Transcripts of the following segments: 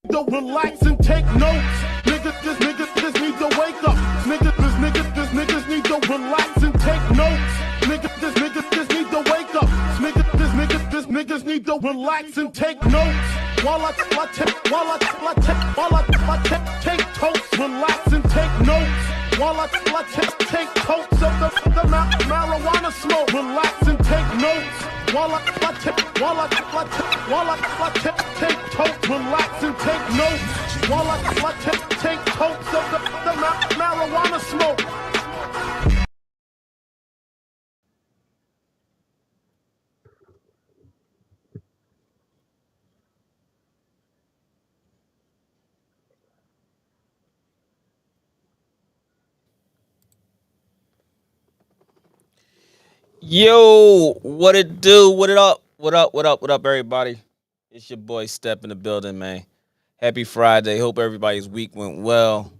Don't relax and take notes. Niggas need to wake up. Niggas need to relax and take notes. Niggas need to wake up. Niggas need to relax and take notes. While I take totes, relax and take notes. While I take totes of the marijuana smoke, relax and take notes. While I take totes, relax and take notes. While I take totes of the marijuana smoke. Yo, what it do? What it up? What up, everybody? It's your boy Step in the building, man. Happy Friday. Hope everybody's week went well.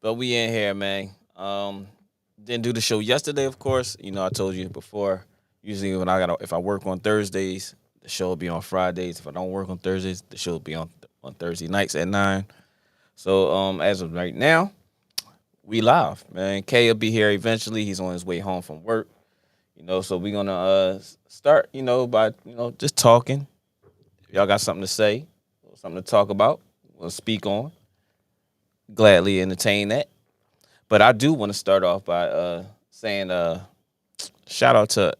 But we in here, man. Didn't do the show yesterday, of course. You know, I told you before. Usually when if I work on Thursdays, the show will be on Fridays. If I don't work on Thursdays, the show will be on Thursday nights at 9. So as of right now, we live, man. K will be here eventually. He's on his way home from work. You know, so we're gonna start, by just talking. If y'all got something to say, something to talk about, we'll speak on. Gladly entertain that. But I do want to start off by saying shout out to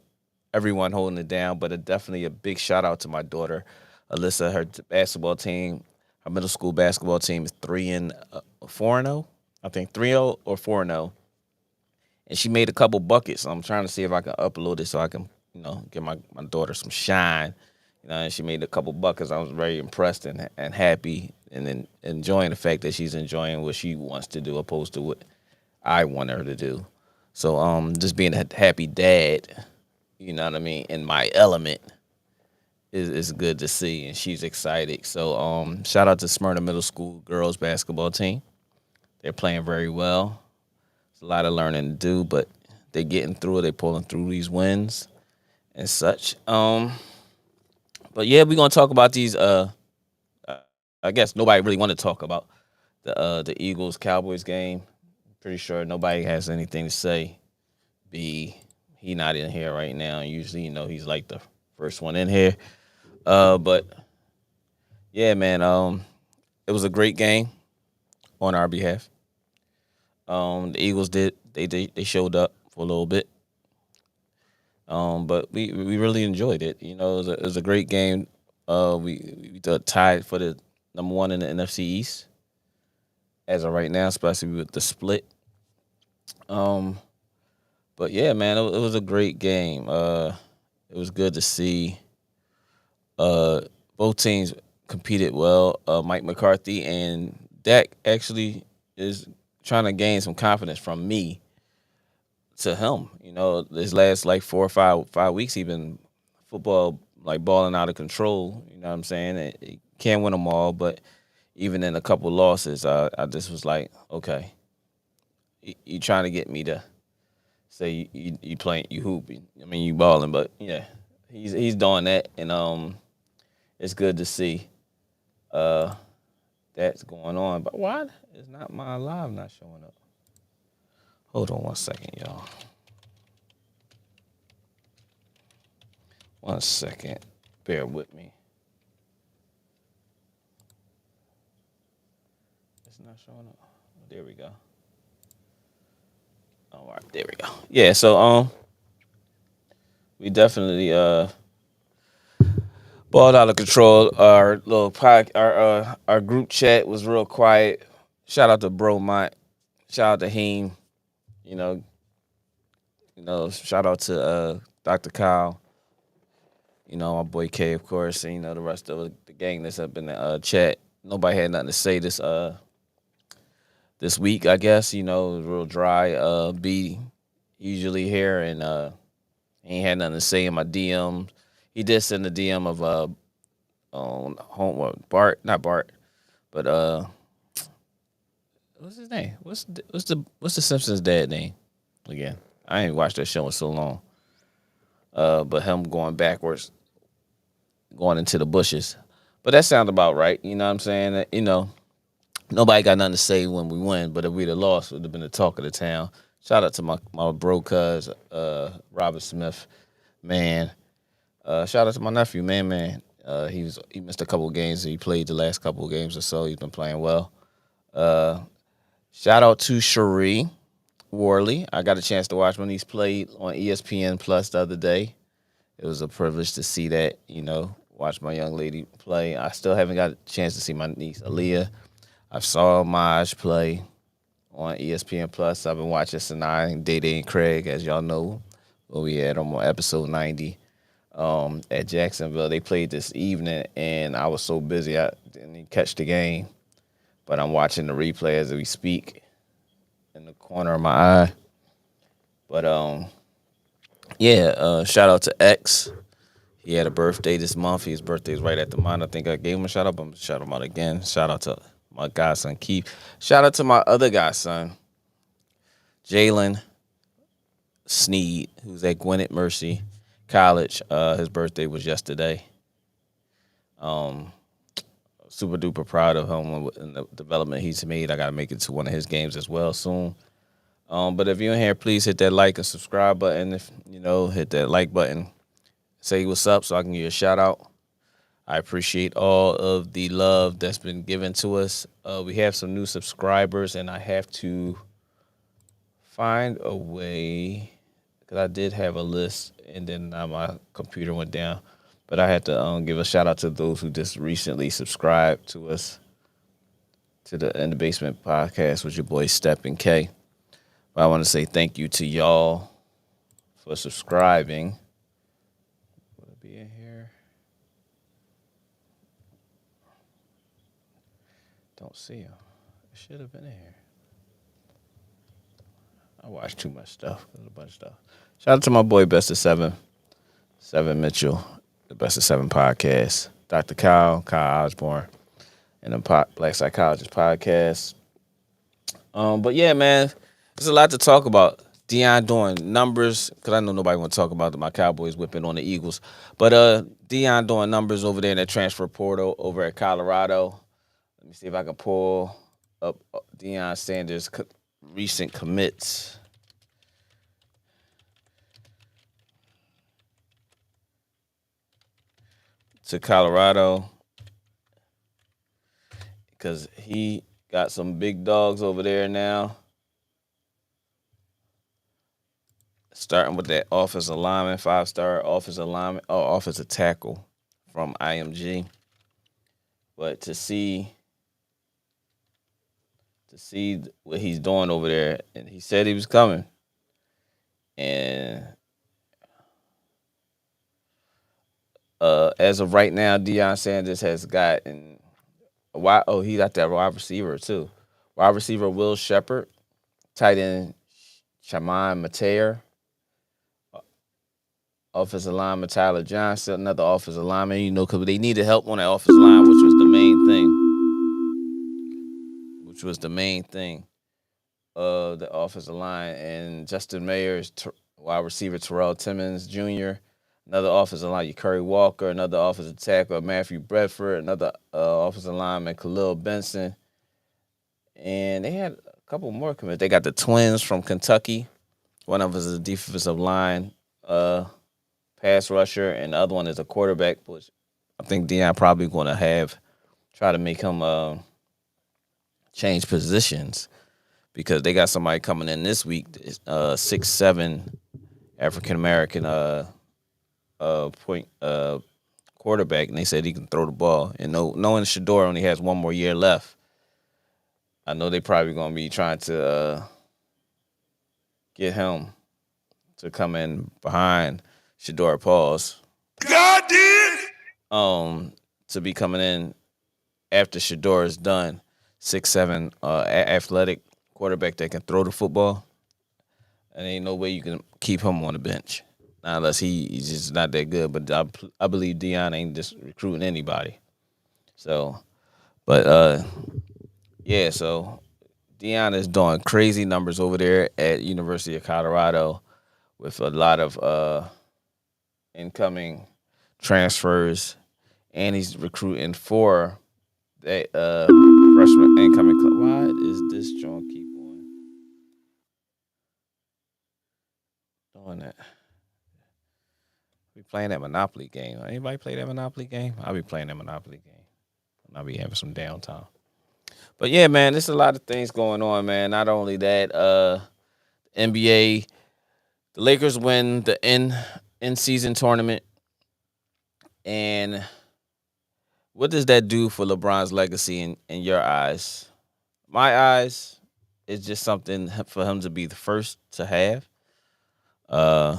everyone holding it down, but definitely a big shout out to my daughter, Alyssa. Her basketball team, her middle school basketball team is 4-0. I think 3-0 or 4-0. And she made a couple buckets. So I'm trying to see if I can upload it so I can, give my daughter some shine. And she made a couple buckets. I was very impressed and happy and then enjoying the fact that she's enjoying what she wants to do opposed to what I want her to do. So just being a happy dad, you know what I mean, in my element is good to see. And she's excited. So shout out to Smyrna Middle School girls basketball team. They're playing very well. A lot of learning to do, but they're getting through it. They're pulling through these wins and such. But yeah, we're gonna talk about these. I guess nobody really want to talk about the Eagles Cowboys game. Pretty sure nobody has anything to say. He not in here right now. Usually, he's like the first one in here. But yeah, man. It was a great game on our behalf. The Eagles they showed up for a little bit, but we really enjoyed it. It was a great game. We tied for the number one in the NFC East as of right now, especially with the split. But yeah, man, it was a great game. It was good to see. Both teams competed well. Mike McCarthy and Dak actually is trying to gain some confidence from me to him. This last 4 or 5 weeks, he been football balling out of control. You know what I'm saying? He can't win them all, but even in a couple losses, I just was like, okay, you trying to get me to say you playing, you hooping. I mean, you balling, but yeah, he's doing that, and it's good to see that's going on. But why is not my live not showing up? Hold on 1 second, y'all. 1 second. Bear with me. It's not showing up. There we go. All right, there we go. Yeah, so we definitely balled out of control. Our little our group chat was real quiet. Shout out to Bro Mont. Shout out to Heem. Shout out to Dr. Kyle. My boy K, of course, and the rest of the gang that's up in the chat. Nobody had nothing to say this week, I guess. It was real dry. B usually here, and he ain't had nothing to say in my DM. He did send a DM of Bart, not Bart, but what's his name? What's the Simpsons dad name again? I ain't watched that show in so long. But him going backwards, going into the bushes. But that sounds about right. You know what I'm saying? You know, nobody got nothing to say when we win, but if we'd have lost, it would have been the talk of the town. Shout out to my bro cuz, Robert Smith, man. Shout out to my nephew, man. He missed a couple of games. He played the last couple of games or so. He's been playing well. Shout out to Cherie Worley. I got a chance to watch when he's played on ESPN Plus the other day. It was a privilege to see that, you know, watch my young lady play. I still haven't got a chance to see my niece Aaliyah. I saw Maj play on ESPN Plus. I've been watching Sinai, Day and Craig, as y'all know, where we had them on episode 90 at Jacksonville. They played this evening, and I was so busy I didn't catch the game. But I'm watching the replay as we speak in the corner of my eye. But, shout out to X. He had a birthday this month. His birthday is right at the mine. I think I gave him a shout out, but I'm going to shout him out again. Shout out to my godson, Keith. Shout out to my other godson, Jalen Sneed, who's at Gwinnett Mercy College. His birthday was yesterday. Super duper proud of him and the development he's made. I got to make it to one of his games as well soon. But if you're in here, please hit that like and subscribe button. If you know, hit that like button. Say what's up so I can give you a shout out. I appreciate all of the love that's been given to us. We have some new subscribers, and I have to find a way, because I did have a list, and then my computer went down. But I had to give a shout out to those who just recently subscribed to us, to the In the Basement podcast with your boy Step and K. But I want to say thank you to y'all for subscribing. Will it be in here? Don't see him. It should have been in here. I watched too much stuff. There's a bunch of stuff. Shout out to my boy Best of Seven Mitchell, the Best of Seven podcast, Dr. Kyle Osborne, and the Black Psychologist podcast. But yeah, man, there's a lot to talk about. DEION doing numbers, because I know nobody want to talk about my Cowboys whipping on the Eagles. But DEION doing numbers over there in that transfer portal over at Colorado. Let me see if I can pull up Deion Sanders' recent commits. To Colorado, because he got some big dogs over there now. Starting with that offensive lineman, 5-star offensive tackle from IMG. But to see what he's doing over there, and he said he was coming, and as of right now, Deion Sanders has gotten he got that wide receiver too. Wide receiver Will Shepard, tight end Shaman Mateer, offensive lineman Tyler Johnson, another offensive lineman, you know, because they needed help on that offensive line, which was the main thing. Of the offensive line, and Justin Mayer's wide receiver Terrell Timmons Jr., another offensive line, Curry Walker, another offensive tackle, Matthew Bradford, another offensive lineman, Khalil Benson. And they had a couple more commits. They got the twins from Kentucky. One of us is a defensive line pass rusher, and the other one is a quarterback, which I think Deion probably going to try to make him change positions, because they got somebody coming in this week, 6'7" African-American point quarterback, and they said he can throw the ball. And knowing Shador only has one more year left, I know they probably going to be trying to get him to come in behind Shador Pauls. God did! To be coming in after Shador is done. 6'7", athletic quarterback that can throw the football. And ain't no way you can keep him on the bench. Not unless he's just not that good. But I believe Deion ain't just recruiting anybody. So, but, so Deion is doing crazy numbers over there at University of Colorado with a lot of incoming transfers and he's recruiting for that freshman incoming club. Why is this joint keep on doing that? We playing that Monopoly game. Anybody play that Monopoly game? I'll be playing that Monopoly game. I'll be having some downtime. But yeah, man, there's a lot of things going on, man. Not only that, NBA, the Lakers win the in season tournament, and what does that do for LeBron's legacy in your eyes? My eyes, it's just something for him to be the first to have. Uh,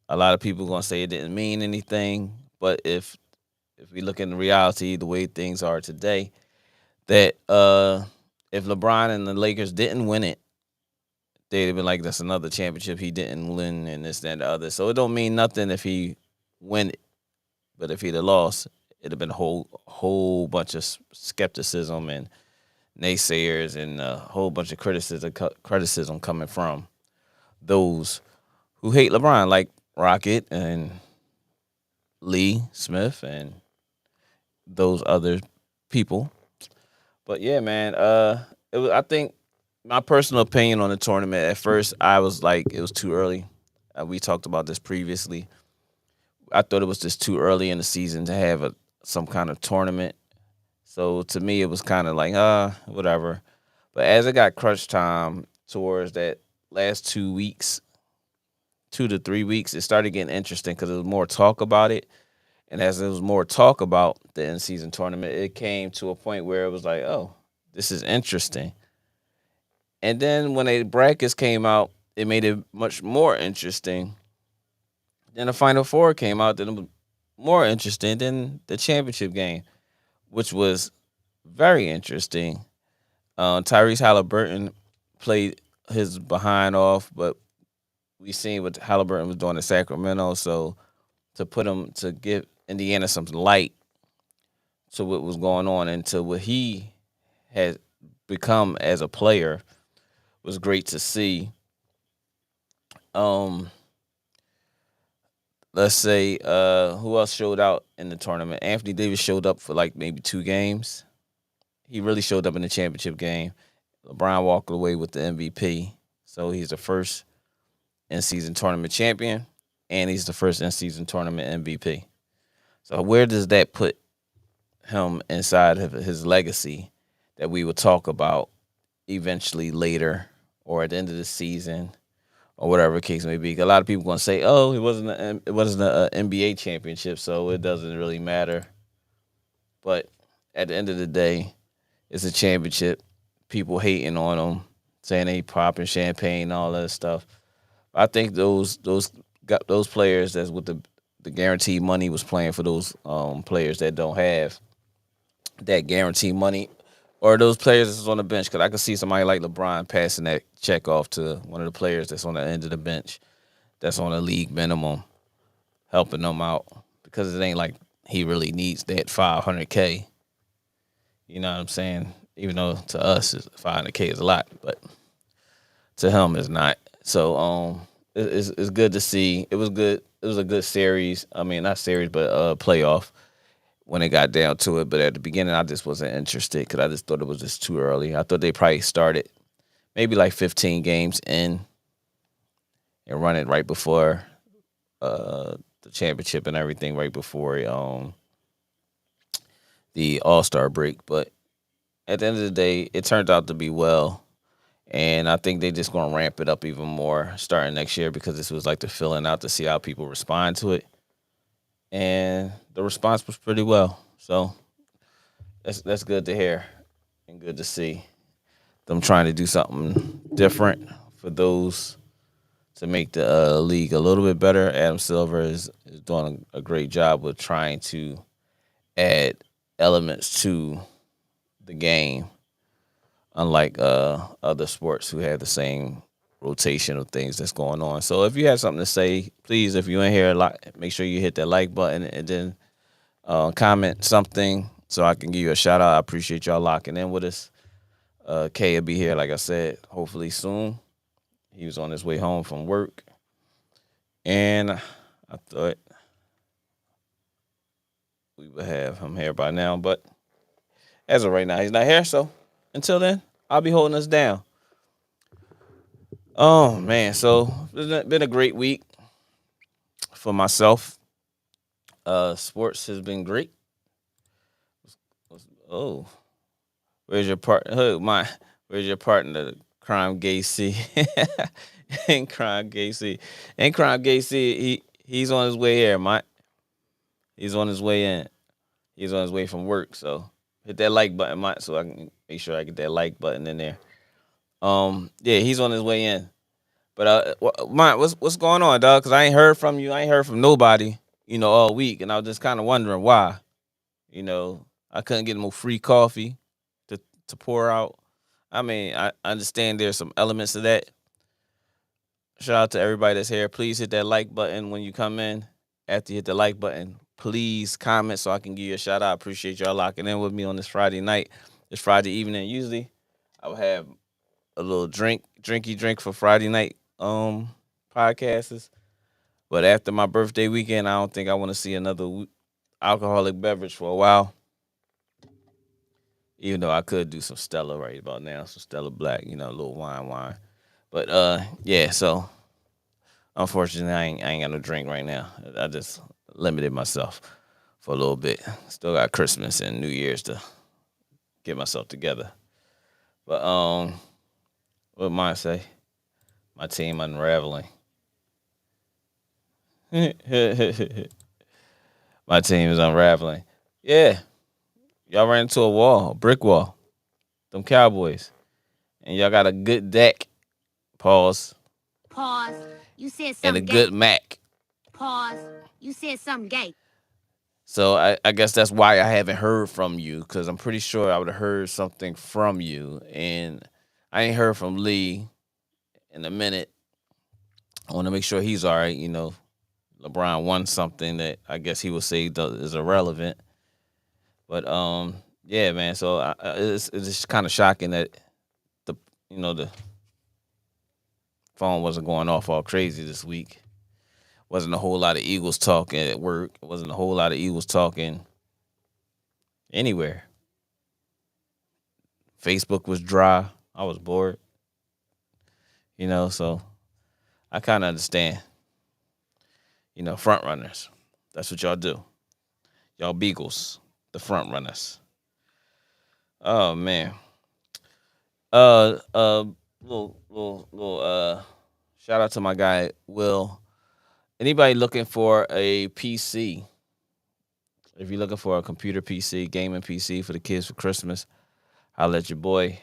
a lot of people gonna say it didn't mean anything, but if we look in reality, the way things are today, that if LeBron and the Lakers didn't win it, they'd have been like, that's another championship he didn't win, and this, that, and the other. So it don't mean nothing if he win it, but if he'd have lost, it'd have been a whole bunch of skepticism and naysayers and a whole bunch of criticism coming from those who hate LeBron, like Rocket and Lee Smith and those other people. But yeah, man, I think my personal opinion on the tournament, at first I was like, it was too early. We talked about this previously. I thought it was just too early in the season to have some kind of tournament. So to me, it was kind of like, whatever. But as it got crunch time towards that last 2 weeks, 2 to 3 weeks, it started getting interesting because there was more talk about it. And as there was more talk about the in-season tournament, it came to a point where it was like, oh, this is interesting. And then when the brackets came out, it made it much more interesting. Then the Final Four came out, then it was more interesting than the championship game, which was very interesting. Tyrese Halliburton played his behind off, but we seen what Halliburton was doing in Sacramento. So to give Indiana some light to what was going on and to what he had become as a player was great to see. Let's say who else showed out in the tournament? Anthony Davis showed up for like maybe 2 games. He really showed up in the championship game. LeBron walked away with the MVP. So he's the first in-season tournament champion, and he's the first in-season tournament MVP. So where does that put him inside of his legacy that we will talk about eventually later or at the end of the season or whatever the case may be? A lot of people going to say, "Oh, it wasn't an NBA championship, so it doesn't really matter." But at the end of the day, it's a championship. People hating on them, saying they popping champagne and all that stuff. I think those players that's with the guaranteed money was playing for those players that don't have that guaranteed money, or those players that's on the bench. Because I could see somebody like LeBron passing that check off to one of the players that's on the end of the bench, that's on a league minimum, helping them out. Because it ain't like he really needs that $500K. You know what I'm saying? Even though to us, $500K is a lot, but to him, it's not. So it's good to see. It was good. It was a good series. I mean, not series, but playoff when it got down to it. But at the beginning, I just wasn't interested because I just thought it was just too early. I thought they probably started maybe like 15 games in and run it right before the championship and everything, right before the All-Star break. But at the end of the day, it turned out to be well. And I think they just going to ramp it up even more starting next year because this was like the filling out to see how people respond to it. And the response was pretty well. So that's good to hear and good to see them trying to do something different for those to make the league a little bit better. Adam Silver is doing a great job with trying to add elements to the game, unlike other sports who have the same rotation of things that's going on. So if you have something to say, please, if you're in here, make sure you hit that like button and then comment something so I can give you a shout out. I appreciate y'all locking in with us. Kay will be here, like I said, hopefully soon. He was on his way home from work. And I thought we would have him here by now. But as of right now, he's not here. So until then, I'll be holding us down. Oh man, so it's been a great week for myself. Sports has been great. Oh, where's your partner? Where's your partner? Crime Gay C. And Crime Gay C. And Crime Gay C. He's on his way here, Mike. He's on his way in. He's on his way from work. So hit that like button, Mike, so I can make sure I get that like button in there. Yeah, he's on his way in. But Mike, what's going on, dog? Because I ain't heard from you. I ain't heard from nobody, all week, and I was just kind of wondering why. I couldn't get no free coffee to pour out. I mean, I understand there's some elements to that. Shout out to everybody that's here. Please hit that like button when you come in. After you hit the like button, please comment so I can give you a shout out. I appreciate y'all locking in with me on this Friday night, this Friday evening. Usually, I would have a little drinky drink for Friday night podcasts. But after my birthday weekend, I don't think I want to see another alcoholic beverage for a while. Even though I could do some Stella right about now, some Stella Black, a little wine. But yeah, so unfortunately I ain't got no drink right now. I just limited myself for a little bit. Still got Christmas and New Year's to get myself together. But what mine say? My team unraveling. My team is unraveling. Yeah. Y'all ran into a brick wall. Them Cowboys. And y'all got a good deck. Pause. You said something and a gay. good Mac. Pause. You said something gay. So I guess that's why I haven't heard from you, because I'm pretty sure I would have heard something from you. And I ain't heard from Lee in a minute. I want to make sure he's all right. LeBron won something that I guess he would say is irrelevant. But yeah, man. So it's just kind of shocking that the phone wasn't going off all crazy this week. Wasn't a whole lot of Eagles talking at work. Wasn't a whole lot of Eagles talking anywhere. Facebook was dry. I was bored. So I kind of understand. Front runners. That's what y'all do. Y'all Beagles, the front runners. Oh man. Little shout out to my guy Will. Anybody looking for a PC? If you're looking for a computer PC, gaming PC for the kids for Christmas, I'll let your boy.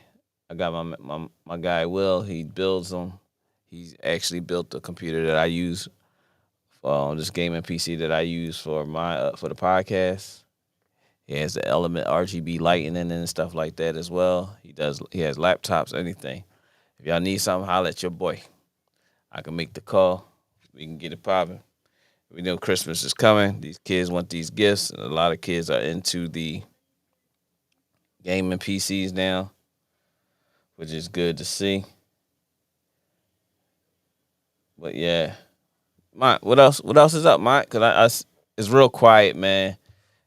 I got my guy Will. He builds them. He's actually built the computer that I use, this gaming PC that I use for for the podcast. He has the Element RGB lighting and stuff like that as well. He has laptops, anything. If y'all need something, holler at your boy. I can make the call. We can get it popping. We know Christmas is coming. These kids want these gifts, and a lot of kids are into the gaming PCs now, which is good to see. But yeah, Mike, what else? What else is up, Mike? Cause it's real quiet, man.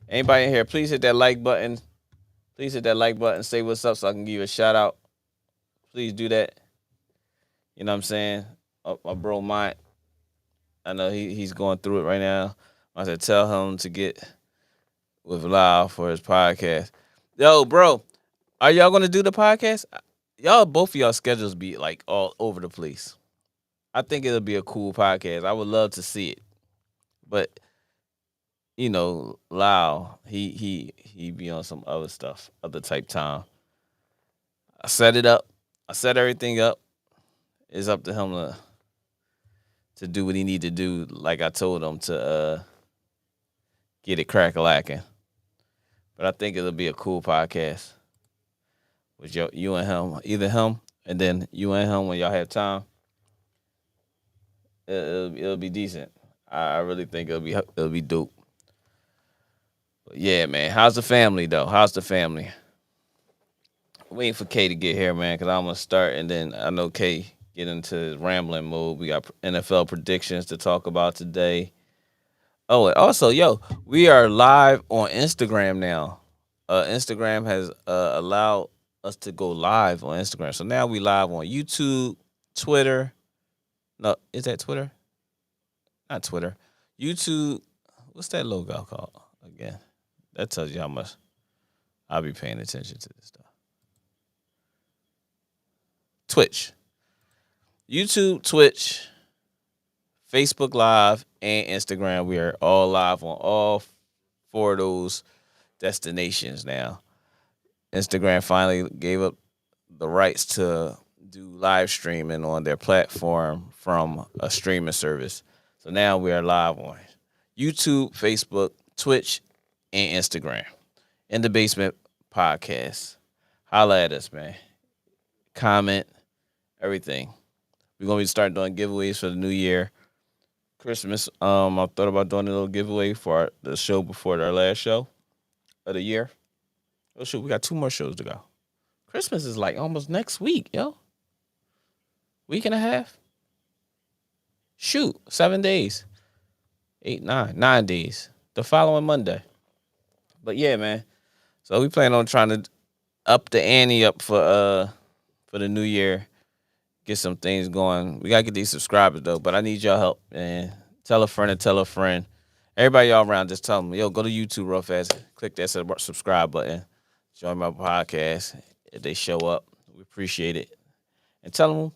Anybody in here, please hit that like button. Please hit that like button. Say what's up so I can give you a shout out. Please do that. You know what I'm saying? My bro Mike. I know he's going through it right now. I said tell him to get with Lyle for his podcast. Yo, bro, are y'all gonna do the podcast? Both of y'all schedules be like all over the place. I think it'll be a cool podcast. I would love to see it. But Lyle, he be on some other stuff, other type time. I set it up. I set everything up. It's up to him to do what he need to do, like I told him, to get it crack-a-lacking. But I think it'll be a cool podcast with you and him, either him and then you and him when y'all have time. It'll be decent. I really think it'll be dope. But yeah, man. How's the family though? How's the family? Waiting for Kay to get here, man, because I'm gonna start, and then I know Kay get into his rambling mode. We got NFL predictions to talk about today. Oh, and also, yo, we are live on Instagram now. Instagram has allowed us to go live on Instagram. So now we live on YouTube, Twitter. No, is that Twitter? Not Twitter. YouTube. What's that logo called again? That tells you how much I'll be paying attention to this stuff. Twitch, YouTube, Twitch, Facebook Live, and Instagram. We are all live on all four of those destinations now. Instagram finally gave up the rights to do live streaming on their platform from a streaming service. So now we are live on YouTube, Facebook, Twitch, and Instagram. In the Basement Podcast. Holla at us, man. Comment, everything. We're gonna be starting doing giveaways for the new year. Christmas. I thought about doing a little giveaway for the show before our last show of the year. Oh shoot, we got 2 more shows to go. Christmas is like almost next week, yo. Week and a half. Shoot, 7 days. 8, 9 days. The following Monday. But yeah, man. So we plan on trying to up the ante up for the new year. Get some things going. We gotta get these subscribers though, but I need y'all help, man. Tell a friend and tell a friend. Everybody y'all around, just tell them, yo, go to YouTube real fast. Click that subscribe button. Join my podcast. If they show up, we appreciate it. And tell them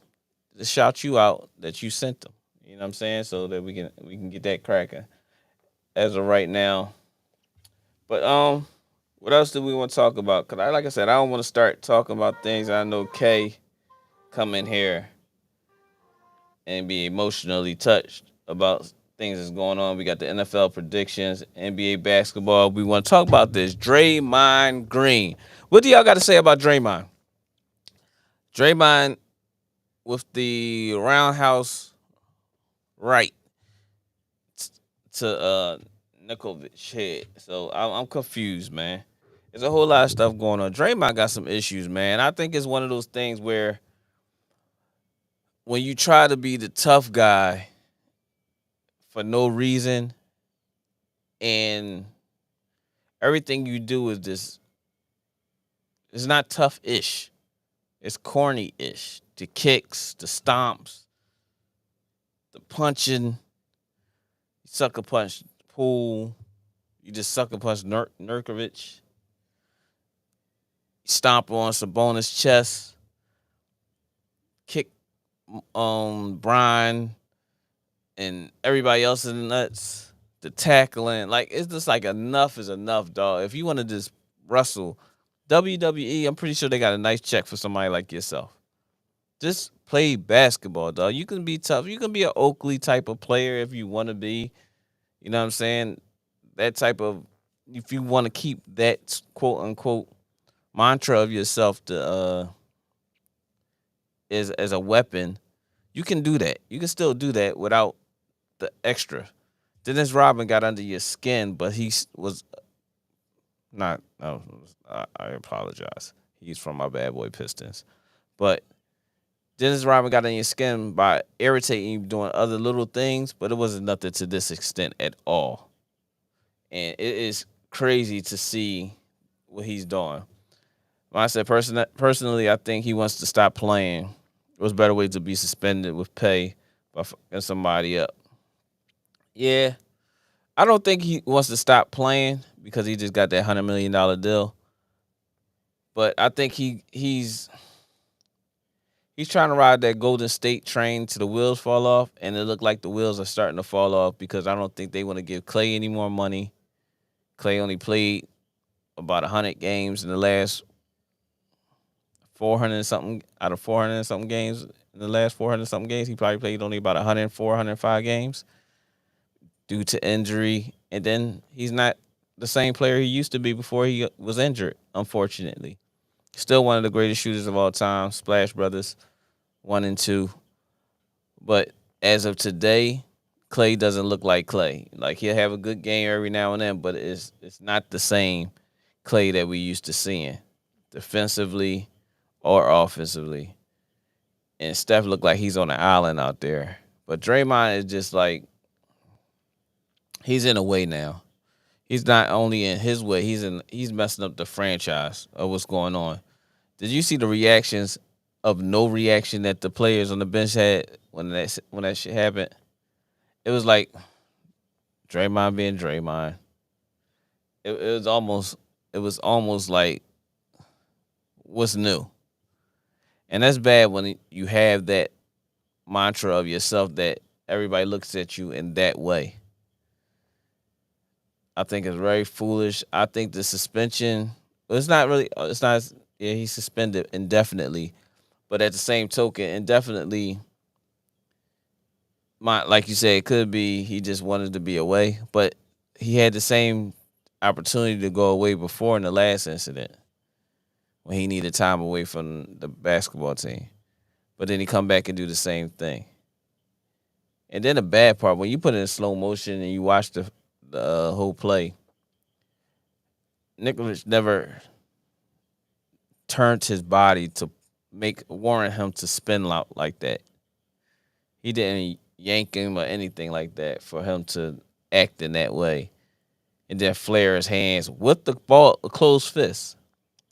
to shout you out that you sent them. You know what I'm saying? So that we can get that cracking as of right now. But what else do we want to talk about? Cause like I said, I don't want to start talking about things I know Kay come in here and be emotionally touched about things that's going on. We got the NFL predictions, NBA basketball. We want to talk about this. Draymond Green. What do y'all got to say about Draymond? Draymond with the roundhouse right to Nikovic head. So I'm confused, man. There's a whole lot of stuff going on. Draymond got some issues, man. I think it's one of those things where when you try to be the tough guy for no reason and everything you do is just, it's not tough-ish. It's corny-ish. The kicks, the stomps, the punching, you sucker punch Poole, you just sucker punch Nurkovic, you stomp on Sabonis' chest, kick Brian and everybody else in the nuts, the tackling. Like, it's just like enough is enough, dog. If you want to just wrestle, WWE, I'm pretty sure they got a nice check for somebody like yourself. Just play basketball, dog. You can be tough. You can be an Oakley type of player if you want to be. You know what I'm saying? That type of, if you want to keep that quote unquote mantra of yourself to as a weapon, you can do that. You can still do that without the extra. Dennis Rodman got under your skin, but he was not. No, I apologize. He's from my bad boy Pistons, but Dennis Rodman got on your skin by irritating you, doing other little things, but it wasn't nothing to this extent at all. And it is crazy to see what he's doing. When I said personally, I think he wants to stop playing. It was a better way to be suspended with pay by fucking somebody up. Yeah, I don't think he wants to stop playing because he just got that $100 million deal. But I think he's trying to ride that Golden State train till the wheels fall off, and it looked like the wheels are starting to fall off because I don't think they want to give Clay any more money. Clay only played about 100 games in the last 400-something out of 400-something games. In the last 400-something games, he probably played only about 104, 105 games due to injury. And then he's not the same player he used to be before he was injured, unfortunately. Still one of the greatest shooters of all time, Splash Brothers 1 and 2. But as of today, Clay doesn't look like Clay. Like, he'll have a good game every now and then, but it's not the same Clay that we used to seeing, defensively or offensively. And Steph looked like he's on an island out there. But Draymond is just like, He's in a way now. He's not only in his way. He's messing up the franchise of what's going on. Did you see the reactions of no reaction that the players on the bench had when that shit happened? It was like Draymond being Draymond. It was almost like what's new, and that's bad when you have that mantra of yourself that everybody looks at you in that way. I think it's very foolish. I think the suspension. It's not really. It's not. Yeah, he's suspended indefinitely, but at the same token, indefinitely. Like you said, it could be he just wanted to be away, but he had the same opportunity to go away before in the last incident when he needed time away from the basketball team. But then he come back and do the same thing. And then the bad part, when you put it in slow motion and you watch the whole play, Nicholas never turned his body to warrant him to spin out like that. He didn't yank him or anything like that for him to act in that way. And then flare his hands with the ball, a closed fist.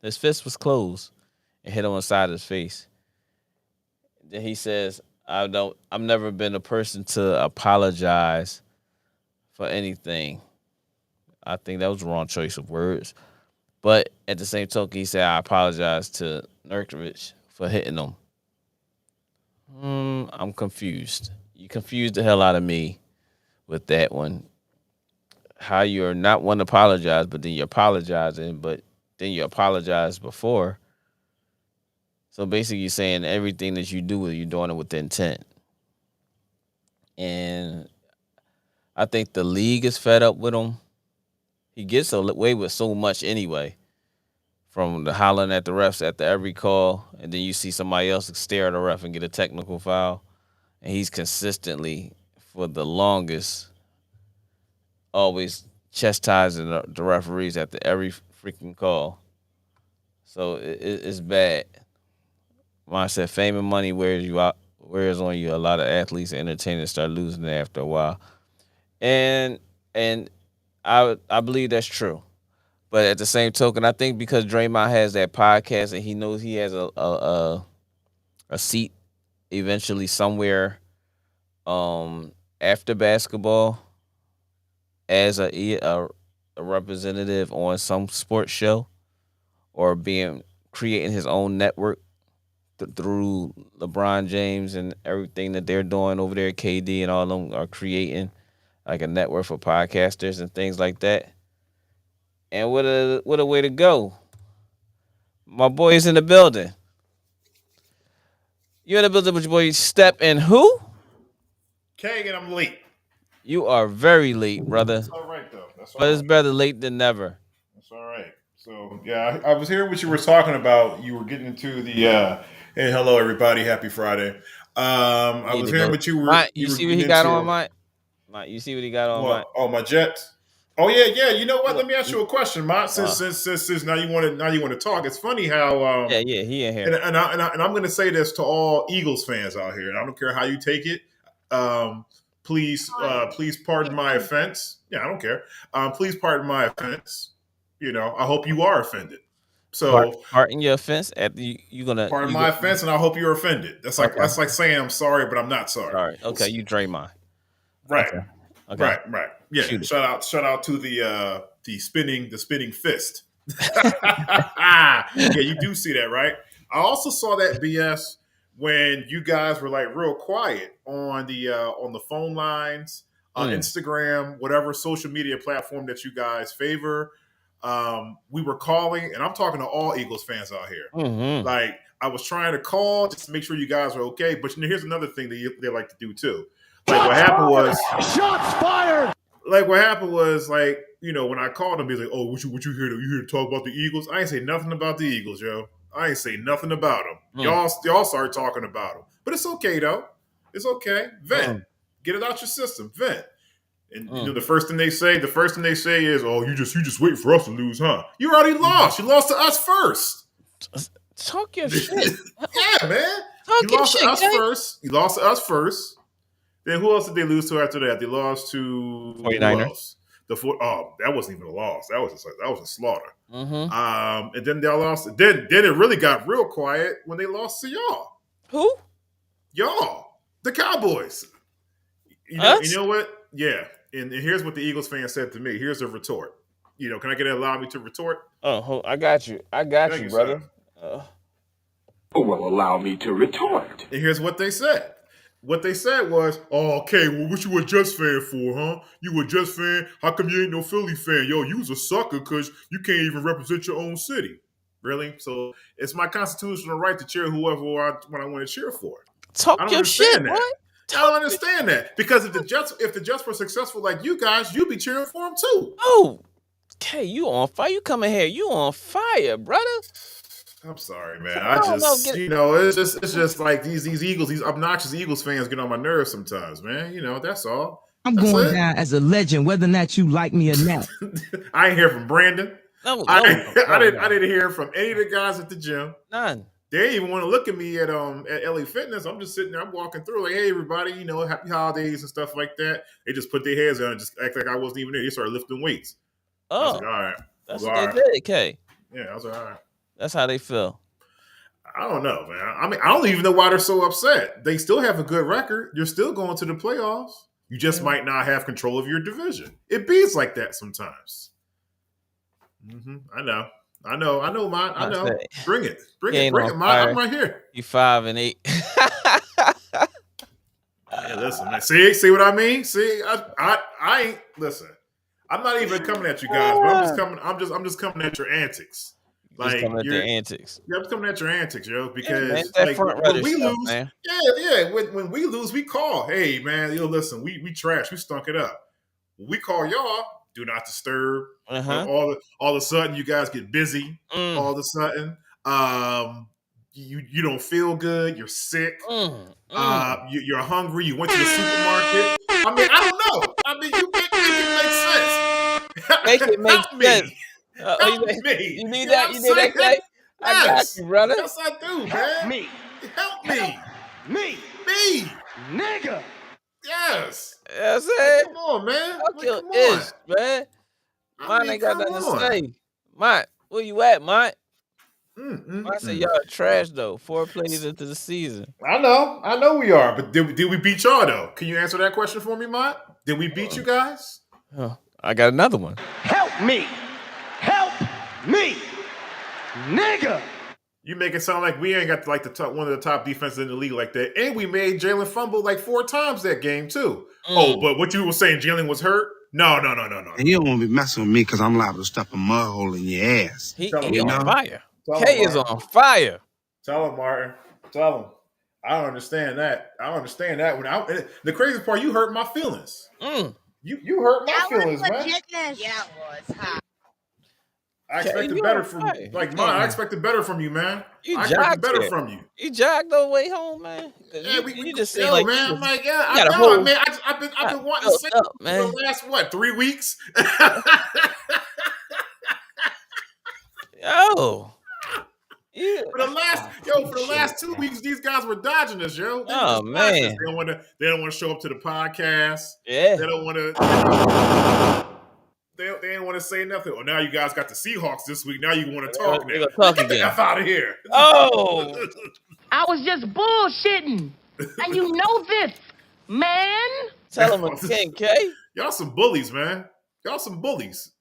His fist was closed and hit him on the side of his face. Then he says, I've never been a person to apologize for anything. I think that was the wrong choice of words. But at the same token, he said, I apologize to Nurkic for hitting him. I'm confused. You confused the hell out of me with that one. How you're not one to apologize, but then you're apologizing, but then you apologized before. So basically, you're saying everything that you do, you're doing it with intent. And I think the league is fed up with him. He gets away with so much anyway, from the hollering at the refs after every call, and then you see somebody else stare at a ref and get a technical foul. And he's consistently, for the longest, always chastising the referees after every freaking call. So it's bad. When I said fame and money wears on you, a lot of athletes and entertainers start losing it after a while. And I believe that's true. But at the same token, I think because Draymond has that podcast and he knows he has a seat eventually somewhere after basketball as a representative on some sports show or creating his own network through LeBron James and everything that they're doing over there, KD and all of them are creating like a network for podcasters and things like that. And what a way to go. My boy is in the building. You in the building with your boy Step and who? Kagan, I'm late. You are very late, brother. That's all right, though. That's all But right. it's better late than never. That's all right. So, yeah, I was hearing what you were talking about. You were getting into the, hey, hello, everybody. Happy Friday. I was hearing what you were. Mike, you see what he got on, Mike? Mike, you see what he got on, Mike? Oh, my Jets. Oh yeah. You know what? Let me ask you a question, Mike. Since now you want to talk. It's funny how yeah, he in here. And I'm going to say this to all Eagles fans out here, and I don't care how you take it. Please pardon my offense. Yeah, I don't care. Please pardon my offense. You know, I hope you are offended. So pardon your offense. You gonna pardon my offense, and I hope you're offended. That's like saying I'm sorry, but I'm not sorry. Sorry. Okay, you Draymond. Right. Okay. Right. Yeah. Shout out to the spinning fist. Yeah, you do see that, right? I also saw that BS when you guys were like real quiet on the phone lines, on Instagram, whatever social media platform that you guys favor. We were calling, and I'm talking to all Eagles fans out here. Mm-hmm. Like, I was trying to call just to make sure you guys are okay. But here's another thing that they like to do too. Like, what happened was Shots fired. Like, what happened was, like, you know, when I called them, he's like, "Oh, what you here to? You here to talk about the Eagles?" I ain't say nothing about the Eagles, yo. I ain't say nothing about them. Y'all started talking about them, but it's okay though. It's okay. Vent. Get it out your system. Vent. And you know, the first thing they say is, "Oh, you just wait for us to lose, huh? You already lost. You lost to us first." Talk your shit. Yeah, man. You lost to us first. Then who else did they lose to after that? They lost to 49ers. Who else? That wasn't even a loss. That was a slaughter. Mm-hmm. And then they lost. Then it really got real quiet when they lost to y'all. Who? Y'all, the Cowboys. Us? You know what? Yeah. And here's what the Eagles fan said to me. Here's a retort. Can I get allow me to retort? Oh, I got you. Thank you, brother. Well, allow me to retort. And here's what they said. What they said was, "Oh, okay, well, what you a Jets fan for, huh? You a Jets fan? How come you ain't no Philly fan? Yo, you was a sucker because you can't even represent your own city." Really? So it's my constitutional right to cheer whoever when I want to cheer for. Talk your shit, boy. I don't understand that because if the Jets were successful like you guys, you'd be cheering for them too. Oh, okay, you on fire? You coming here? You on fire, brother? I'm sorry, man. It's just like these Eagles, these obnoxious Eagles fans get on my nerves sometimes, man. That's all. I'm going down as a legend, whether or not you like me or not. I ain't hear from Brandon. No, I didn't hear from any of the guys at the gym. None. They didn't even want to look at me at LA Fitness. I'm just sitting there, I'm walking through like, hey everybody, happy holidays and stuff like that. They just put their heads down and just act like I wasn't even there. They started lifting weights. I was like, all right. That's what they did, K. Yeah, I was like, all right. That's how they feel. I don't know, man. I mean, I don't even know why they're so upset. They still have a good record. You're still going to the playoffs. You just might not have control of your division. It beats like that sometimes. Mm-hmm. I know, mine. I know. Bring it, mine. I'm right here. You 5-8. Hey, listen, man. See what I mean? See, I ain't listen. I'm not even coming at you guys, but I'm just coming at your antics. Like coming at their antics. Yeah, I'm coming at your antics, yo. Because when we stuff, lose, man. When we lose, we call. Hey, man, listen, we trash. We stunk it up. When we call y'all, do not disturb. All of a sudden, you guys get busy. All of a sudden, you don't feel good. You're sick. You're hungry. You went to the supermarket. I mean, I don't know. I mean, you make it make sense. Make it make sense. Help me. You need that? You need that, Clay? Yes. I got you, brother. Yes, I do, man. Help me. Me. Nigga. Yes. That's it. Come on, man. Fuck your ish, man. Mine ain't got nothing to say. Mine, where you at, Mine? I said y'all trash though. 4 plays into the season. I know we are, but did we beat y'all though? Can you answer that question for me, Mike? Did we beat you guys? Oh, I got another one. Help me, nigga. You make it sound like we ain't got like one of the top defenses in the league like that, and we made Jalen fumble like 4 times that game too. Oh, but what you were saying, Jalen was hurt? No. And you don't want to be messing with me because I'm liable to stuff a mud hole in your ass. He on fire. K is on fire. Tell him, Martin. Tell him. I don't understand that. The crazy part, you hurt my feelings. You hurt my feelings, man. Yeah, it was. Huh? I expected better from I expected better from you, man. I expected better from you. You jogged the way home, man. You just seem like man. I'm like, yeah, I know, man. I've been wanting to say up, man. for the last 3 weeks. Yo. Yeah. For the last 2 weeks, these guys were dodging us, yo. Man. They don't want to show up to the podcast. Yeah. They don't want to. They didn't want to say nothing. Oh, now you guys got the Seahawks this week. Now you want to talk now. Get the F out of here. Oh. I was just bullshitting. And you know this, man. Tell them again, K. Y'all some bullies, man. Y'all some bullies.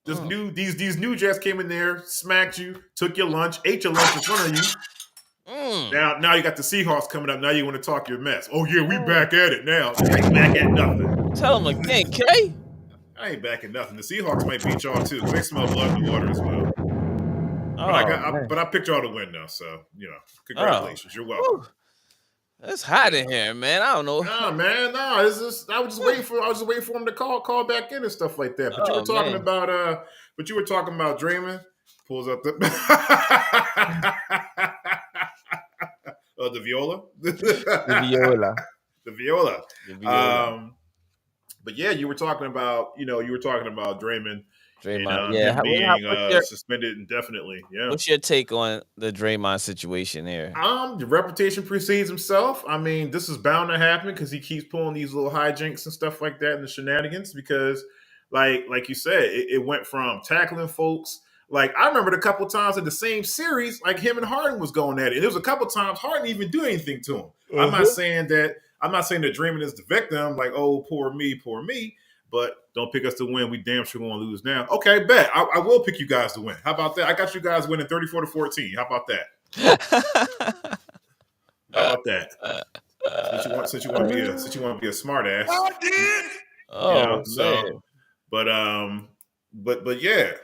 These new Jets came in there, smacked you, took your lunch, ate your lunch in front of you. Now you got the Seahawks coming up. Now you want to talk your mess. Oh yeah, we back at it now. I ain't back at nothing. Tell them again, K. I ain't back at nothing. The Seahawks might beat y'all too. They smell blood in the water as well. But I picked y'all to win though, so congratulations. You're welcome. It's hot in here, man. I don't know. Nah, man. Nah, it's just I was just waiting for him to call back in and stuff like that. But you were talking about Draymond. Pulls up the the viola. The viola. But yeah, you were talking about Draymond, Draymond. and Yeah. him being What's your suspended indefinitely. Yeah. what's your take on the Draymond situation here? The reputation precedes himself. I mean, this is bound to happen because he keeps pulling these little hijinks and stuff like that and the shenanigans. Because, like you said, it went from tackling folks. Like I remember a couple times in the same series, like him and Harden was going at it. And there was a couple times Harden didn't even do anything to him. I'm not saying that Draymond is the victim. Like, oh, poor me. But don't pick us to win. We damn sure going to lose now. Okay, bet. I will pick you guys to win. How about that? I got you guys winning 34-14. How about that? How about that? Since you want to be a smart ass. I did. Oh, so, but yeah.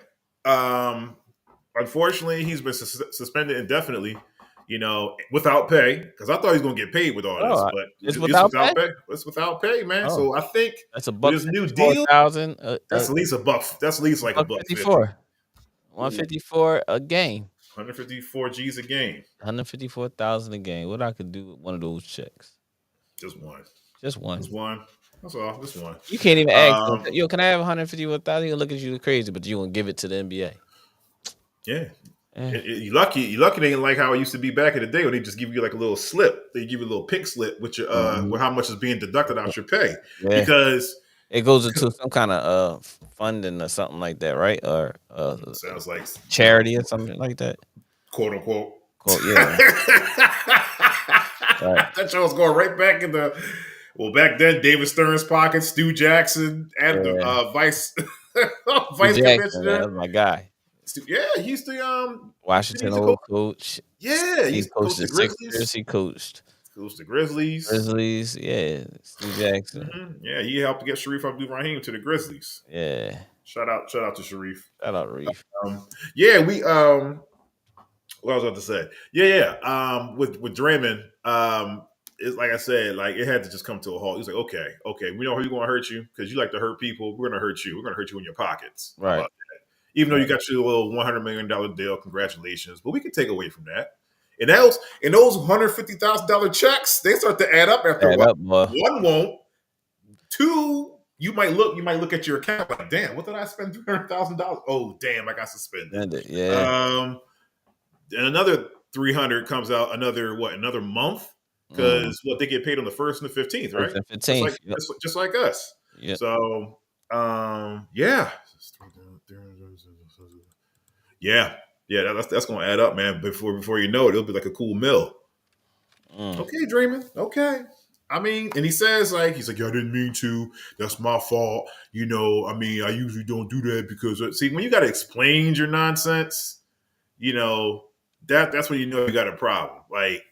Unfortunately, he's been suspended indefinitely. Without pay, because I thought he was going to get paid with all this, but it's without pay. It's without pay, man. Oh. So I think That's a this new deal. That's at least a buck. That's at least like $154. 154 a game. 154 G's a game. 154,000 a game. What I could do with one of those checks? Just one. Just one. Just one. That's all. Just one. You can't even ask. Yo, can I have 151,000? He'll look at you crazy, but you won't give it to the NBA. Yeah. You lucky. You lucky they ain't like how it used to be back in the day, where they just give you like a little slip. They give you a little pink slip with your with how much is being deducted out your pay, because it goes into some kind of funding or something like that, right? Or sounds like charity or something like that, quote unquote. Yeah. Right. That show was going right back in the back then. David Stern's pocket, Stu Jackson, and the vice commissioner. That was my guy. Yeah, he used to Washington old coach. Yeah, he coached the Sixers. He coached the Grizzlies. Yeah, Stu Jackson. Mm-hmm. Yeah, he helped to get Sharif Abdul-Rahim to the Grizzlies. Yeah, shout out to Sharif. Shout out Reef. Yeah, we what I was about to say. Yeah. With Draymond, it's like I said, like it had to just come to a halt. He's like, okay, we know who's going to hurt you because you like to hurt people. We're going to hurt you. We're going to hurt you in your pockets. Right. Even though you got your little $100 million deal, congratulations. But we can take away from that. And those $150,000 checks, they start to add up after a while. One won't. Two, you might look at your account like, damn, what did I spend $300,000? Oh, damn, I got suspended. Yeah. And another 300 comes out another month, because they get paid on the 1st and the 15th, right? 15th, just like us. Yeah. So yeah. That's gonna add up, man. Before you know it, it'll be like a cool mill. Okay, Draymond. Okay. I mean, and he says he's like, yeah, I didn't mean to. That's my fault. I mean, I usually don't do that because see, when you got to explain your nonsense, that's when you know you got a problem. Like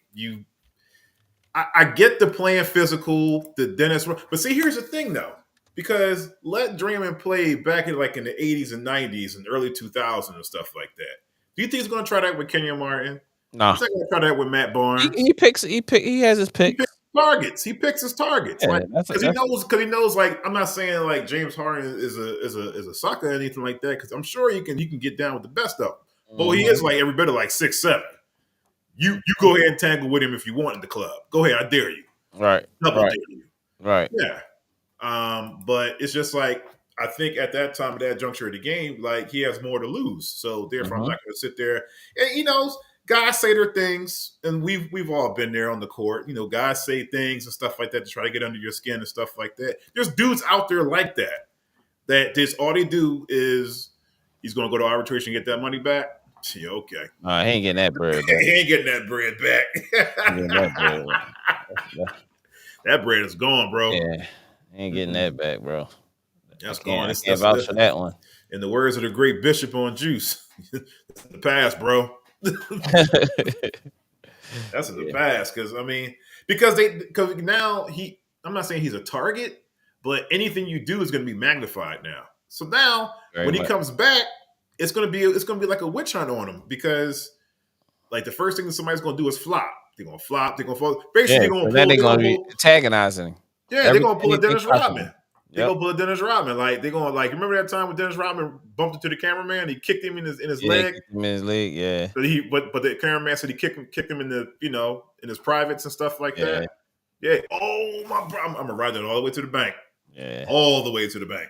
I get the playing physical, the dentist, but see, here's the thing though. Because let Draymond play back in the 80s and 90s and early 2000s and stuff like that. Do you think he's going to try that with Kenyon Martin? No. He's not going to try that with Matt Barnes. He has his picks. He picks his targets. Because he knows. I'm not saying James Harden is a sucker or anything like that. Because I'm sure he can get down with the best of them. But he is every bit of 6'7". You go ahead and tangle with him if you want in the club. Go ahead, I dare you. Right. Dare you. Right. Yeah. But it's just I think at that time, at that juncture of the game, he has more to lose. So therefore, I'm not going to sit there. And guys say their things, and we've all been there on the court. Guys say things and stuff like that to try to get under your skin and stuff like that. There's dudes out there like that. That just all they do is he's going to go to arbitration and get that money back. Yeah, okay. He ain't getting that bread back. He ain't getting that bread back. That bread is gone, bro. Yeah. Ain't getting that back, bro. That's gone. I can't vouch for that one. In the words of the great Bishop on Juice, it's in the past, bro. That's in the past. Because now I'm not saying he's a target, but anything you do is going to be magnified now. So now when he comes back, it's going to be like a witch hunt on him, because the first thing that somebody's going to do is flop. They're going to flop. They're going to fall. Basically, they're going to be antagonizing. Yeah, they're gonna pull a Dennis Rodman. They're gonna pull a Dennis Rodman. They're gonna remember that time when Dennis Rodman bumped into the cameraman? He kicked him in his leg. Kicked him in his leg, yeah. But the cameraman said he kicked him in the in his privates and stuff like that. Yeah. Oh my bro, I'm gonna ride that all the way to the bank. Yeah. All the way to the bank.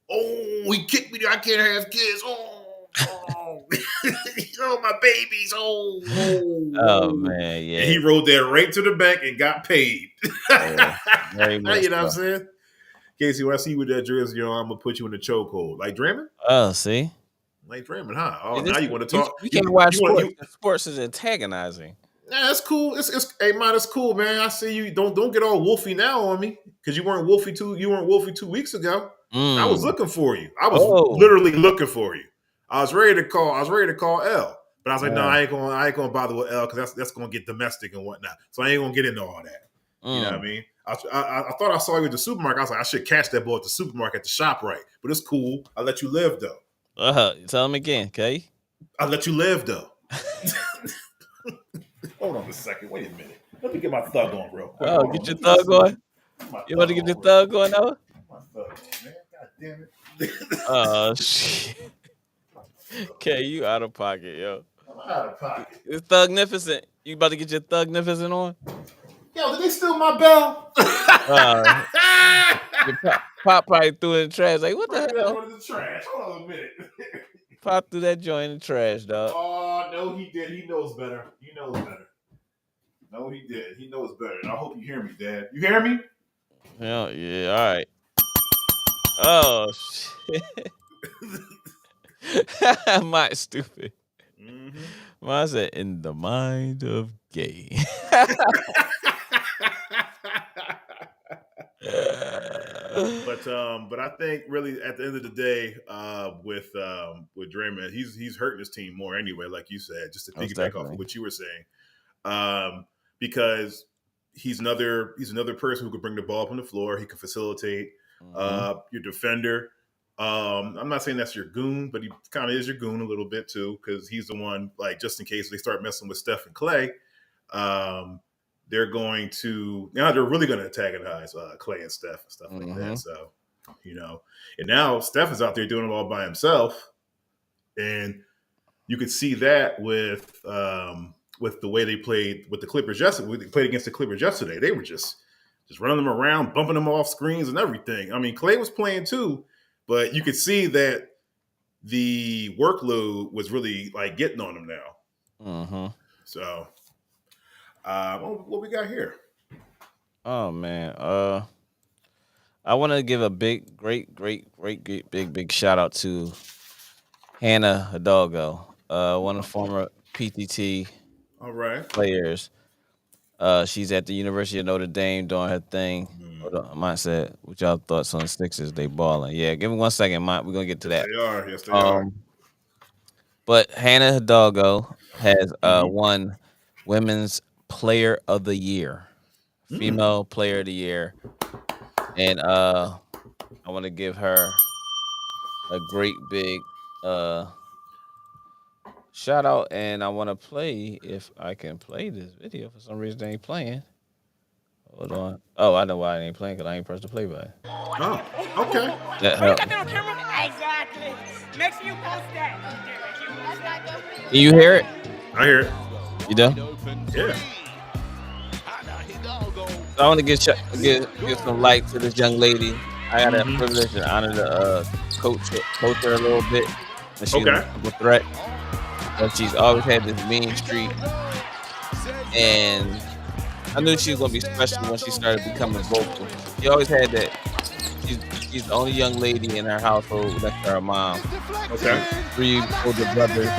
Oh, he kicked me. I can't have kids. Oh, my babies. Oh man, yeah. And he rode that right to the bank and got paid. Very much You know what I'm so. saying? Casey, when I see you with that jersey on, I'm gonna put you in the chokehold. Like Draymond? Oh, see, Like Draymond, huh? Oh, Is now this- you want to talk? We can't watch you want sports. Sports is antagonizing. Nah, it's cool. It's hey man, it's cool, man. I see you. Don't get all wolfy now on me because you weren't wolfy 2 weeks ago. I was looking for you. I was literally looking for you. I was ready to call L, but I was like, no, I ain't gonna bother with L because that's gonna get domestic and whatnot. So I ain't gonna get into all that. You know what I mean? I thought I saw you at the supermarket. I was like, I should catch that boy at the supermarket at the shop, right? But it's cool. I let you live though. Tell him again, okay? I let you live though. Hold on a second. Wait a minute. Let me get my thug on real quick. Oh, get your thug going. You want to get your thug going, Noah? My thug on, man. God damn it. Oh shit. Okay, you out of pocket, yo. I'm out of pocket. It's thugnificent. You about to get your thugnificent on? Yo, did they steal my bell? Pop probably threw it in the trash. Like, what the hell? In the trash. Hold on a minute. Pop threw that joint in the trash, dog. Oh, no, he did. He knows better. He knows better. No, he did. He knows better. And I hope you hear me, Dad. You hear me? Yeah, all right. Oh, shit. My stupid. Mine said, in the mind of gay. But I think really at the end of the day, with Draymond, he's hurting his team more anyway, like you said, just to piggyback off of what you were saying. Because he's another person who could bring the ball up on the floor, he can facilitate your defender. I'm not saying that's your goon, but he kind of is your goon a little bit too, because he's the one, like, just in case they start messing with Steph and Clay, they're really going to antagonize Clay and Steph and stuff like that. So, and now Steph is out there doing it all by himself, and you could see that with the way they played with the Clippers yesterday. They played against the Clippers yesterday. They were just running them around, bumping them off screens and everything. I mean, Clay was playing too, but you could see that the workload was really like getting on them now. So, what we got here? Oh man, I want to give a big shout out to Hannah Hidalgo, one of the former PTT players. She's at the University of Notre Dame doing her thing. Hold on, Mike said, what y'all thoughts on the Sixers? They balling. Yeah, give me 1 second, Mike. We're gonna get to that. They are. Yes, they are. But Hannah Hidalgo has won Women's Player of the Year, Female Player of the Year, and I want to give her a great big shout out, and I want to play, if I can play this video. For some reason, they ain't playing. Hold on. Oh, I know why it ain't playing, because I ain't pressed the play button. Oh, okay. That helped. Exactly. Make sure you post that. Can you hear it? I hear it. You do? Yeah. So I want to give some light to this young lady. I had a privilege and honor to coach her a little bit. And she's a threat. But she's always had this mean streak. And I knew she was going to be special when she started becoming vocal. She always had that. She's the only young lady in her household next to her mom. Okay. 3 older brothers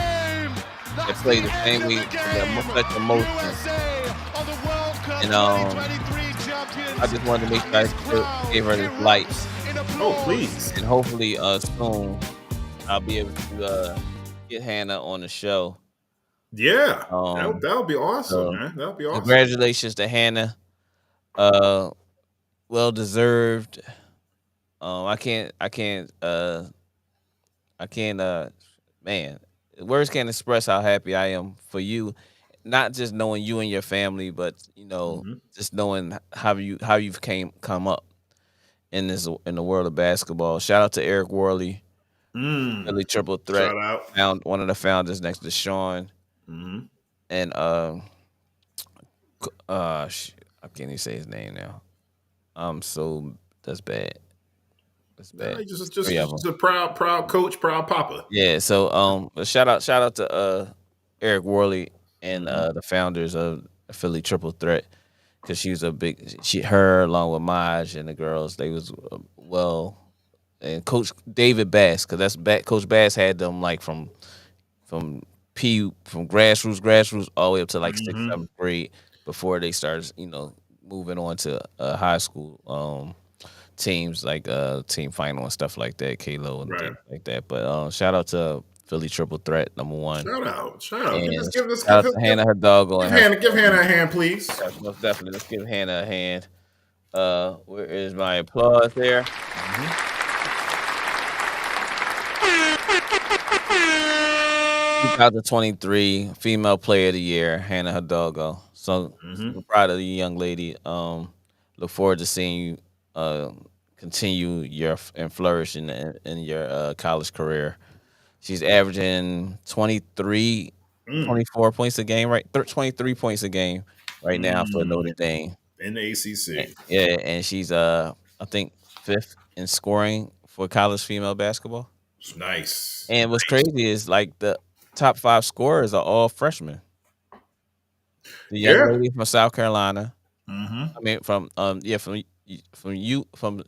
that play the same way, that such emotion. And I just wanted to make sure I gave her this light. Oh, please. And hopefully soon I'll be able to get Hannah on the show. Yeah, that would be awesome, man. That would be awesome. Congratulations to Hannah. Well deserved. I can't. Man, words can't express how happy I am for you. Not just knowing you and your family, but just knowing how you've come up in the world of basketball. Shout out to Eric Worley, really triple threat. Shout out. Found one of the founders next to Sean, and I can't even say his name now. That's bad. That's Nah, bad. he's Three of them. just a proud coach, proud papa. Yeah. So shout out to Eric Worley and Mm-hmm. the founders of Philly Triple Threat, because she was her along with Maj and the girls, they was and Coach David Bass, because Coach Bass had them like from grassroots all the way up to like sixth, Mm-hmm. seventh grade before they started, moving on to high school teams like team final and stuff like that, Kalo and Right. things like that. But shout out to Philly Triple Threat #1. Shout out. And Give shout out to Hannah Hidalgo and give Hannah a hand, please. Yes, most definitely. Let's give Hannah a hand. Where is my applause there? 2023 Female Player of the Year, Hannah Hidalgo. So super proud of you, young lady. Look forward to seeing you continue and flourish in your college career. She's averaging 23, 24 points a game, right? 23 points a game right now for Notre Dame. In the ACC. Yeah, and she's I think 5th in scoring for college female basketball. Nice. And what's crazy is like the top 5 scorers are all freshmen. The young lady from South Carolina. I mean from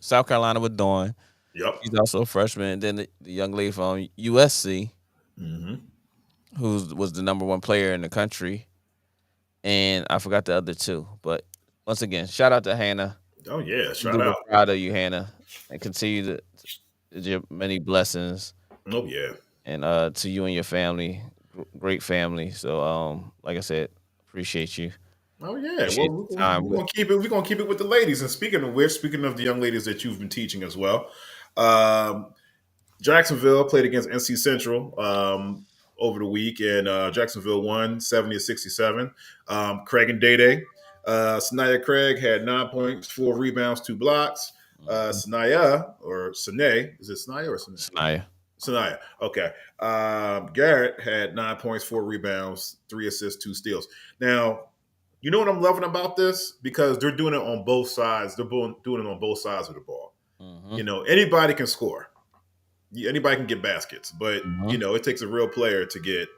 South Carolina with Dawn. Yep. She's also a freshman. And then the young lady from USC, who was the #1 player in the country. And I forgot the other 2. But once again, shout out to Hannah. Oh, yeah. Shout out. Proud of you, Hannah. And continue to your many blessings. Oh, yeah. And to you and your family. Great family. So, like I said, appreciate you. Oh, yeah. Well, we're gonna keep it with the ladies. And speaking of the young ladies that you've been teaching as well, Jacksonville played against NC Central over the week, and Jacksonville won 70-67. Craig and Day. Sanaya Craig had 9 points, 4 rebounds, 2 blocks. Sanaya, or Sanae, is it Sanaya or Sanaya? Sanaya. Okay. Garrett had 9 points, 4 rebounds, 3 assists, 2 steals. Now, you know what I'm loving about this? Because they're doing it on both sides. They're doing it on both sides of the ball. Anybody can score. Anybody can get baskets, but it takes a real player to get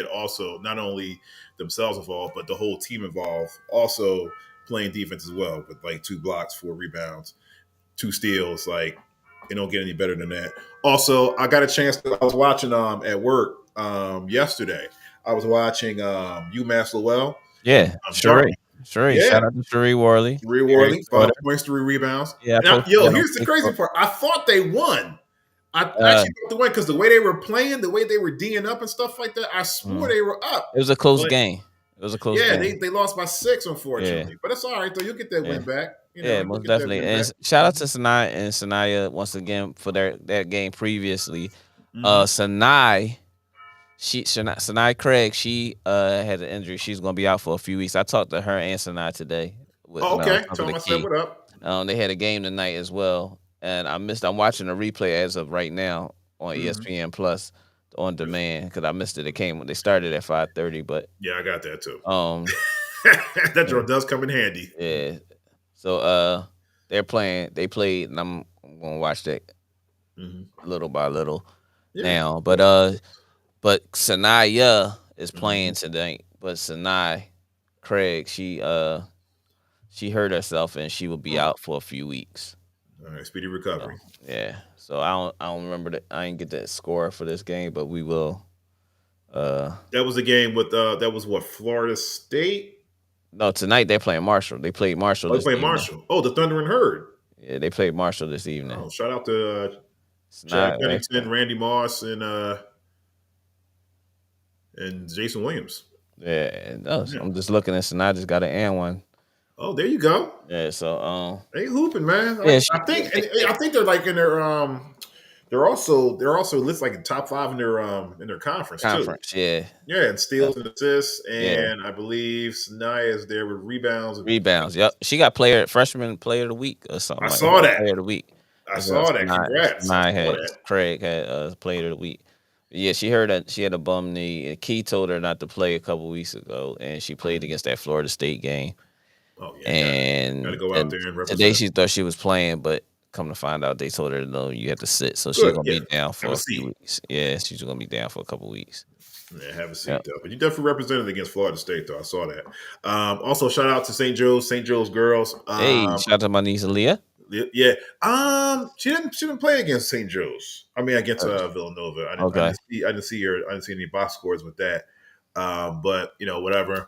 also not only themselves involved, but the whole team involved. Also playing defense as well, with like 2 blocks, 4 rebounds, 2 steals. Like, it don't get any better than that. Also, I got a chance. I was watching at work yesterday. I was watching UMass Lowell. Yeah, Sheree. Yeah. Shout out to Sheree Worley. 5 points, 3 rebounds. Yeah. Here's the crazy part. I thought they won. I actually thought they won because the way they were playing, the way they were D'ing up and stuff like that, I swore they were up. It was a close game. Game. Yeah, they lost by 6, unfortunately. Yeah. But it's all right, though. You'll get that win back. Most definitely. And shout out to Sanaya once again for that game previously. Sanaya Craig, she had an injury. She's going to be out for a few weeks. I talked to her and Sanaya today. Okay. Tell them I said what up. They had a game tonight as well. And I'm watching a replay as of right now on ESPN Plus on demand because I missed it. They started at 5:30, but yeah, I got that too. That draw does come in handy. Yeah. So they played, and I'm gonna watch that little by little now. But Sanaya is playing tonight. But Sanaya Craig, she hurt herself and she will be out for a few weeks. All right, speedy recovery. So I don't remember that. I didn't get that score for this game, but we will. That was the game with that was what, Florida State? No, tonight they're playing Marshall. They played Marshall. They played Marshall. Oh, the Thunder and Herd. Yeah, they played Marshall this evening. Oh, shout out to Jack Bennington, Randy Moss, and Jason Williams. Yeah, I'm just looking at Sanaa. Just got an and one. Oh, there you go. Yeah, so they hooping, man. Yeah, I think they're like in their they're also listed like in top 5 in their conference too. Yeah, and steals and assists, and I believe Sanaya is there with rebounds. Yep, she got freshman player of the week or something. I saw that player of the week. I saw that. Congrats. Craig had player of the week. Yeah, she heard that she had a bum knee. Key told her not to play a couple weeks ago, and she played against that Florida State game. Oh yeah, and gotta go out there and represent. Today she thought she was playing, but come to find out, they told her no, you have to sit. So she's Good. gonna Yeah. be down Have for a a few seat. weeks. Yeah, she's gonna be down for a couple weeks. Yeah, have a seat Yep. though. But you definitely represented against Florida State, though. I saw that. Also, shout out to St. Joe's girls. Hey, shout out to my niece Aaliyah. Yeah. She didn't play against St. Joe's. I mean, against Villanova. I didn't see any box scores with that. But whatever.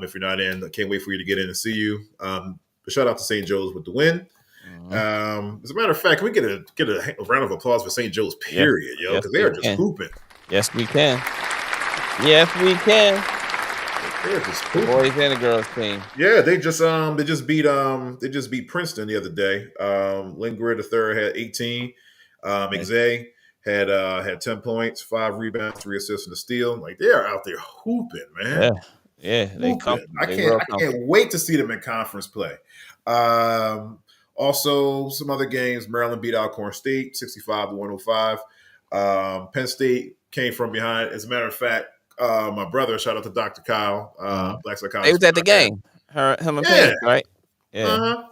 If you're not in, I can't wait for you to get in and see you. But shout out to St. Joe's with the win. As a matter of fact, can we get a round of applause for St. Joe's? Period, yo, because they are just hooping. Yes, we can. Yes, we can. They're just The hooping. boys and the girls team. Yeah, they just beat Princeton the other day. Lingard III had 18. Exay had 10 points, 5 rebounds, 3 assists, and a steal. Like they are out there hooping, man. Yeah, they come. I can't wait to see them in conference play. Also, some other games. Maryland beat Alcorn State 65-105. Penn State came from behind. As a matter of fact, my brother, shout out to Dr. Kyle, Black Psychologist. They was at the game. Him and Penn, right? Yeah.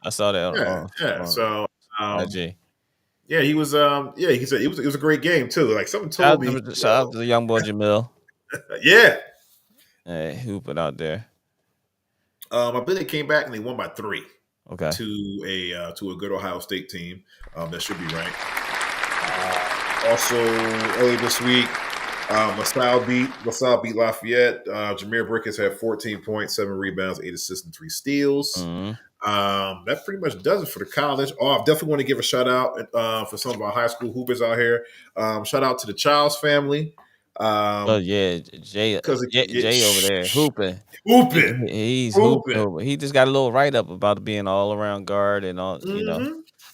I saw that. So, IG. yeah, he was. He said it was a great game too. Like something told me. Shout out to the young boy Jamil. Yeah. Hooping out there. I believe they came back and they won by 3. Okay. To a good Ohio State team that should be ranked. Also, early this week, LaSalle beat Lafayette. Jameer Brickens had 14 points, 7 rebounds, 8 assists, and 3 steals. That pretty much does it for the college. I definitely want to give a shout out for some of our high school hoopers out here. Shout out to the Childs family. Jay over there hooping. He's hooping. He just got a little write up about being all around guard and all.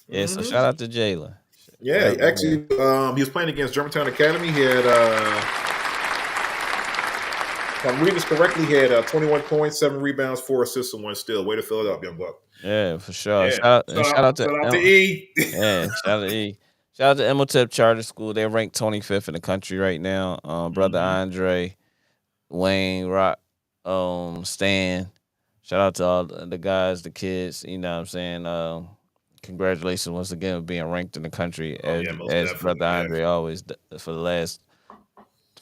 Yeah. So shout out to Jalen. Yeah, actually, he was playing against Germantown Academy. He had, if I'm reading this correctly, he had 21 points, 7 rebounds, 4 assists, and 1 steal. Way to fill it up, young buck. Yeah, for sure. Yeah. Shout out to E. Yeah, shout out to E. Shout out to Imhotep Charter School. They're ranked 25th in the country right now. Brother Andre, Wayne, Rock, Stan. Shout out to all the guys, the kids. You know what I'm saying? Congratulations once again for being ranked in the country as Brother Andre always for the last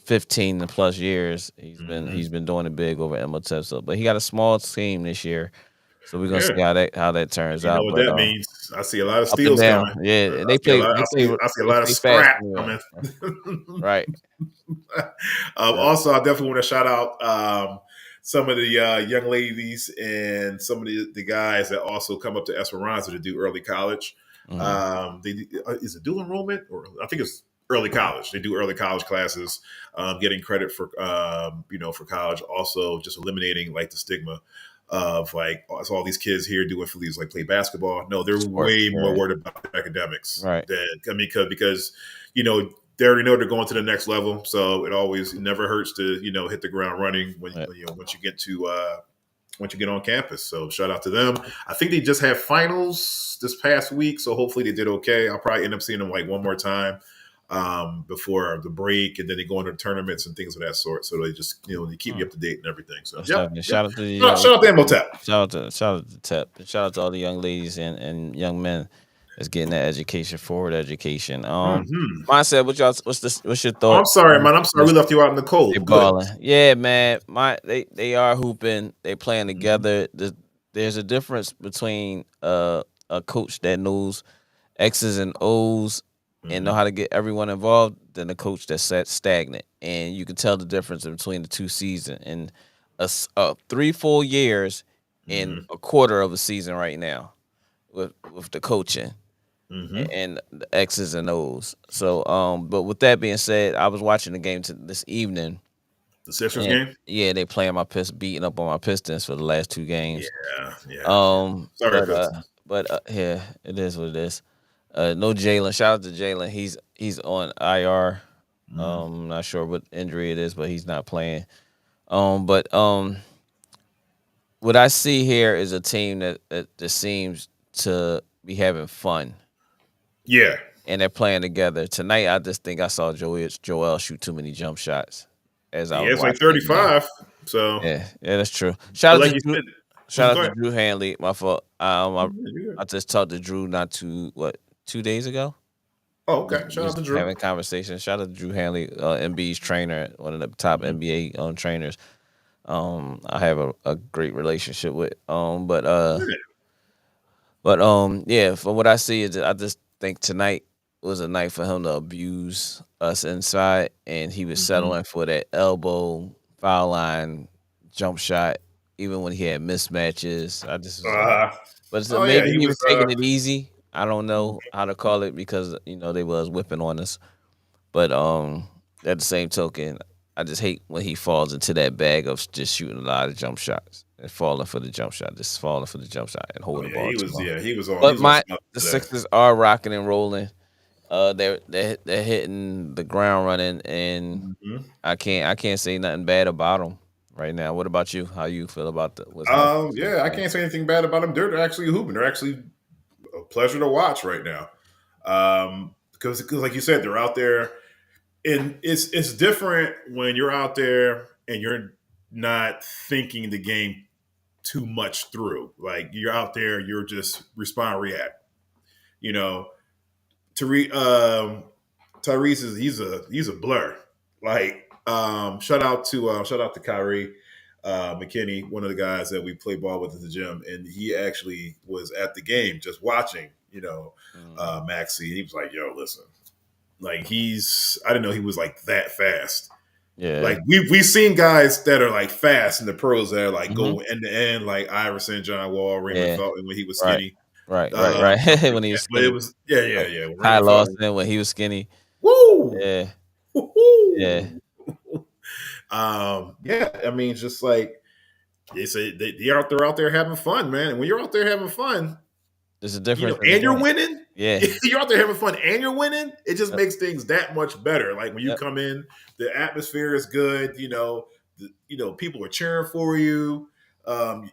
15 plus years. He's been doing it big over Imhotep. But he got a small team this year. So we're gonna see how that turns out. You know what that means? I see a lot of steals coming. Yeah, I see a lot of scrap coming. Right. Also, I definitely want to shout out some of the young ladies and some of the guys that also come up to Esperanza to do early college. Is it dual enrollment or I think it's early college? They do early college classes, getting credit for for college. Also, just eliminating like the stigma of like it's all these kids here doing for these like play basketball. No, they're way more worried about academics. Right. Because they already know they're going to the next level. So it never hurts to hit the ground running once you get on campus. So shout out to them. I think they just had finals this past week, so hopefully they did okay. I'll probably end up seeing them like one more time before the break, and then they go into tournaments and things of that sort. So they just they keep you up to date and everything. So shout out to Imhotep. Shout out to Tep. Shout out to all the young ladies and young men that's getting that education, forward education. Mindset, what's your thoughts? I'm sorry, man. I'm sorry we left you out in the cold. They balling. Yeah, man. They are hooping. They playing together. There's a difference between a coach that knows X's and O's and know how to get everyone involved than a coach that's stagnant. And you can tell the difference between the two seasons. And 3 full years in a quarter of a season right now with the coaching. And the X's and O's. So, but with that being said, I was watching the game this evening. The Sixers game? Yeah, they playing beating up on my Pistons for the last 2 games. Yeah. Sorry, but yeah, it is what it is. No Jalen. Shout out to Jalen. He's on IR. I'm not sure what injury it is, but he's not playing. But what I see here is a team that seems to be having fun. Yeah. And they're playing together. Tonight, I just think I saw Joel shoot too many jump shots. It's like 35. So yeah, that's true. Shout out to Shout Go out to ahead. Drew Hanley. My fault. I just talked to Drew not 2 days ago. Oh, okay. Shout out Just to Drew. having conversation. Shout out to Drew Hanley, MB's trainer, one of the top NBA trainers. I have a great relationship with. Yeah, from what I see, I just think tonight was a night for him to abuse us inside, and he was settling for that elbow, foul line, jump shot, even when he had mismatches. I just was like, but Oh yeah, maybe he he was. was taking it easy. I don't know how to call it because they was whipping on us. But at the same token, I just hate when he falls into that bag of just shooting a lot of jump shots and falling for the jump shot, just falling for the jump shot and Oh holding the yeah, ball he too was. long. Yeah, he was on. He But was on stuff the today. Sixers are rocking and rolling. They're hitting the ground running, and I can't say nothing bad about them right now. What about you? How you feel about what's happening? Yeah, I can't say anything bad about them. They're actually hooping. They're actually a pleasure to watch right now. Because like you said, they're out there, and it's different when you're out there and you're not thinking the game too much through. Like you're out there, you're just respond react. You know, Tyrese is he's a blur. Like shout out to Kyrie McKinney, one of the guys that we play ball with at the gym, and he actually was at the game just watching. Maxie. He was like, "Yo, listen, like I didn't know he was like that fast." Yeah, Like we've seen guys that are like fast in the pros that are like go end to end, like Iverson, John Wall, Raymond Felton when he was right, skinny. right. Stuff like When he was that. But it skinny, was yeah. right. When Ty Raymond Felton, Lawson when he was skinny. woo, Yeah, yeah. woo. Yeah. I mean, it's just like they say they're out there having fun, man. And when you're out there having fun, There's a difference. in the and you're game. winning. Yeah, You're out there having fun and you're winning. It just makes things that much better. Like when you Yep. come in, the atmosphere is good. People are cheering for you.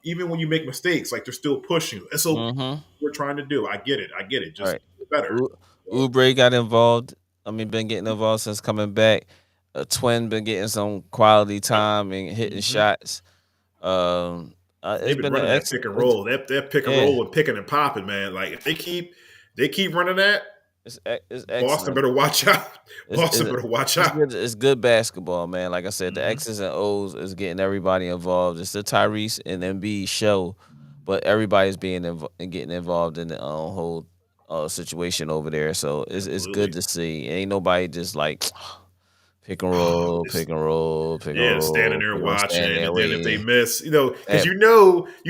Even when you make mistakes, like they're still pushing you. And so we're trying to do. I get it. Just right. better. Oubre got involved. I mean, been getting involved since coming back. Twin been getting some quality time and hitting shots. It's They've been been running that pick and roll. That pick and roll and picking and popping, man. Like if they keep running that, It's Boston excellent. better watch out. Boston better watch out. It's good basketball, man. Like I said, the Mhm. X's and O's is getting everybody involved. It's the Tyrese and Embiid show, but everybody's getting involved in the whole situation over there. So it's good to see. Ain't nobody just like pick and roll, pick and roll, pick and Yeah, standing roll, there standing watching, there and then if they waiting. miss, because That- you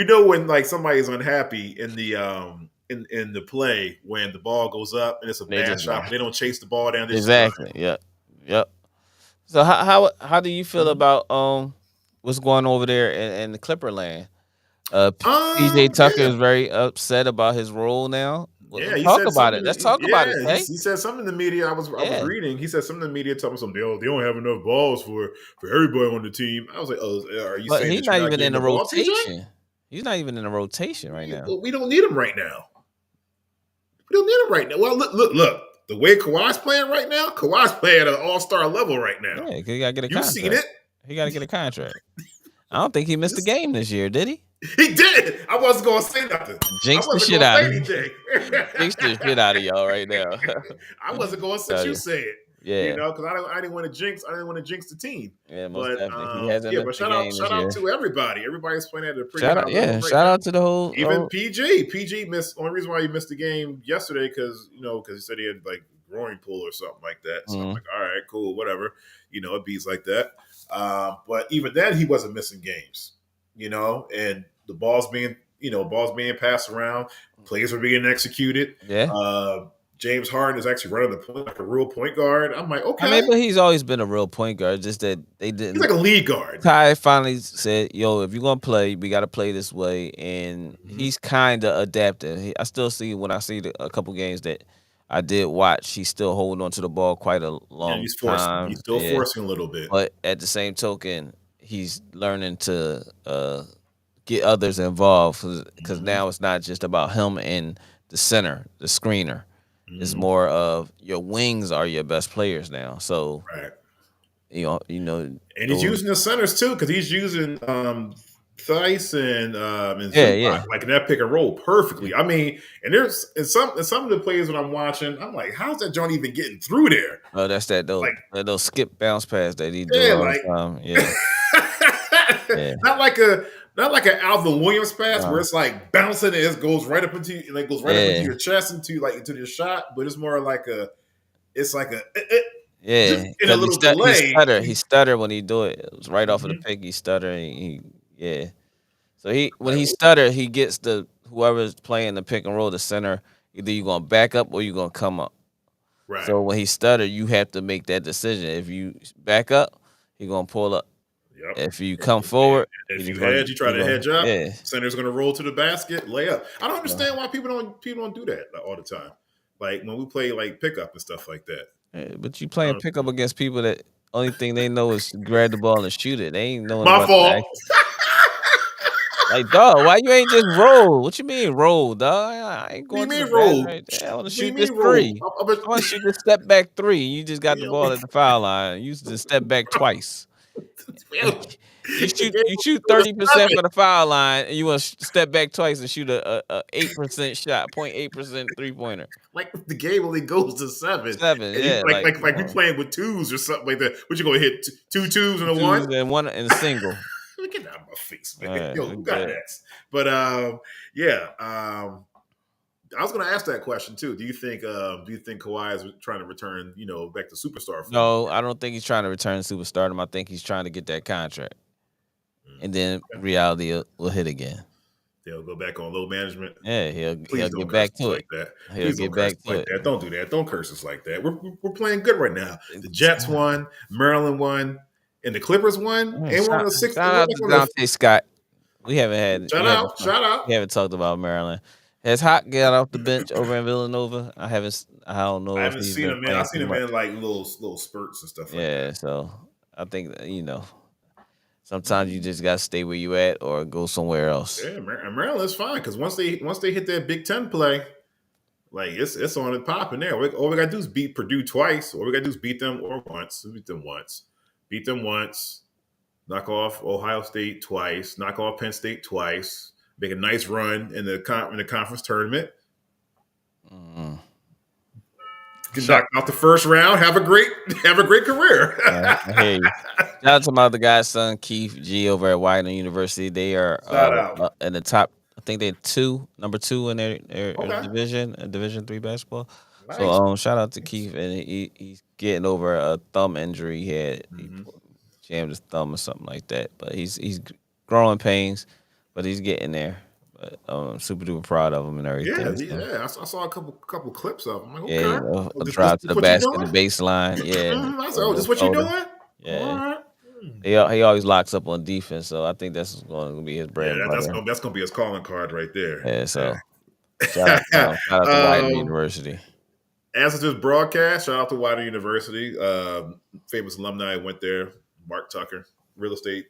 know when like somebody's unhappy in the in the play when the ball goes up and it's a They bad just shot, but they don't chase the ball down. They just exactly. Yep. So how do you feel about what's going over there in the Clipper land? PJ Tucker Yeah, is very upset about his role now. yeah. He Talk said about something. it. Let's talk about it, He Tay. said something in the media. I was Yeah. reading. He said something in the media telling me something. They don't have enough balls for everybody on the team. I was like, oh, are you But saying he's that you're not not even in getting the the ball, PJ? rotation. He's not even in the rotation right now. Well, we don't need him right now. We don't need him right now. Well, look. The way Kawhi's playing right now, Kawhi's playing at an all-star level right now. Yeah, 'cause he gotta get a You've contract. seen it. He gotta get a contract. I don't think he missed a game this year, did he? He did. I wasn't going to say nothing. Jinx I the wasn't shit going to out say of you. anything. Jinx the shit out of y'all right now. I wasn't going to let you say it. Yeah. Because I didn't want to jinx. I didn't want to jinx the team. Yeah, most But definitely. He hasn't but missed a shout game this year. out to everybody. Everybody's playing at a pretty Shout high out, level right shout now. out to the whole Even PG. PG missed. Only reason why he missed the game yesterday because he said he had like groin pull or something like that. So I'm like, all right, cool, whatever. It beats like that. But even then, he wasn't missing games. And the balls being passed around, plays were being executed. Yeah. James Harden is actually running the point like a real point guard. I'm like, okay. I mean, but he's always been a real point guard. Just that they didn't. He's like a lead guard. Ty finally said, "Yo, if you're gonna play, we got to play this way," and he's kind of adapting. I still see when I see a couple games that I did watch, he's still holding on to the ball quite a long he's forcing. time. He's still forcing a little bit. But at the same token, he's learning to get others involved because now it's not just about him and the center, the screener. It's more of your wings are your best players now. So, right. And he's using the centers too because he's using Thice and Yeah, Zubac, yeah. like in that pick and roll perfectly. I mean, and there's some of the plays when I'm watching, I'm like, how's that joint even getting through there? Oh, that's those Like, those skip bounce pass that he do yeah, all like the time. Yeah, yeah. not like an Alvin Williams pass where it's like bouncing and it goes right up into like goes right up into your chest into your shot, but it's more like it's like Yeah, just in a little delay. He stutter when he do it. It was right off of the pick. He stutter. Yeah. So when he stutter, he gets whoever's playing the pick and roll, the center. Either you gonna back up or you gonna come up. Right. So when he stutter, you have to make that decision. If you back up, he gonna pull up. Yep. If you come forward, if you hedge, you try to hedge up. Yeah. Center's gonna roll to the basket, lay up. I don't understand why people don't do that all the time. Like when we play like pickup and stuff like that. Yeah, but you playing pickup against people that only thing they know is grab the ball and shoot it. They ain't knowing My about fault. Like, dog, why you ain't just roll? What you mean roll, dog? I ain't going to the roll? right there. I want to What do you shoot this mean roll? three. I want to shoot this step back three. You just got the ball at the foul line. You used to step back twice. You shoot 30% for the foul line, and you want to step back twice and shoot a 8% shot, 0.8% 3-pointer. Like the game only goes to 7. 7, and yeah. Like we playing with twos or something like that. What you gonna hit two twos and a one? And one and a single. Get out of my face, man. Right, Yo, who got next? But I was going to ask that question too. Do you think Kawhi is trying to return, back to superstar form? No, I don't think he's trying to return to superstardom. I think he's trying to get that contract, and then reality will hit again. He'll go back on low management. Yeah, he'll get back to it. He'll get back to it. Don't do that. Don't curse us like that. We're playing good right now. The Jets won, Maryland won, and the Clippers won. And we're on the 6th. Shout out to Dante Scott. We haven't had. Shout out. We haven't talked about Maryland. Has Hawk got off the bench over in Villanova? I don't know. I haven't seen him, man. I've seen him in like little spurts and stuff like that. Yeah, so I think that, sometimes you just gotta stay where you at or go somewhere else. Yeah, Maryland's fine because once they hit that Big Ten play, like it's on and popping there. All we gotta do is beat Purdue twice. All we gotta do is beat them once. Beat them once. Knock off Ohio State twice. Knock off Penn State twice. Make a nice run in the conference tournament. Get knocked out the first round. Have a great career. I hear you. Shout out to my other guy's son, Keith G, over at Widener University. They are in the top. I think they're number two in their division, Division III basketball. Nice. So shout out to Keith, and he's getting over a thumb injury he had. He jammed his thumb or something like that. But he's growing pains, but he's getting there. But I'm super duper proud of him and everything. Yeah. I saw a couple clips of him. I'm like, okay. Yeah, a drive to the basket, the baseline. Yeah. I said, this what you doing? Yeah. He always locks up on defense, so I think that's going to be his bread. Yeah, that's going to be his calling card right there. Yeah, so shout out to Widener University. As of this broadcast, shout out to Widener University. Famous alumni went there. Mark Tucker, real estate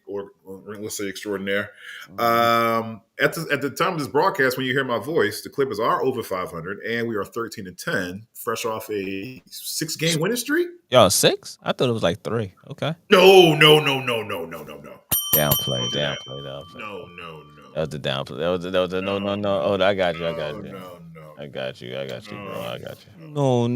extraordinaire. At the time of this broadcast, when you hear my voice, the Clippers are over 500, and we are 13-10, fresh off a 6-game winning streak. Y'all 6? I thought it was like 3. Okay. No. Downplay. No. That was the downplay. That was the no. Oh, I got you. No. I got you, bro. I got you. No.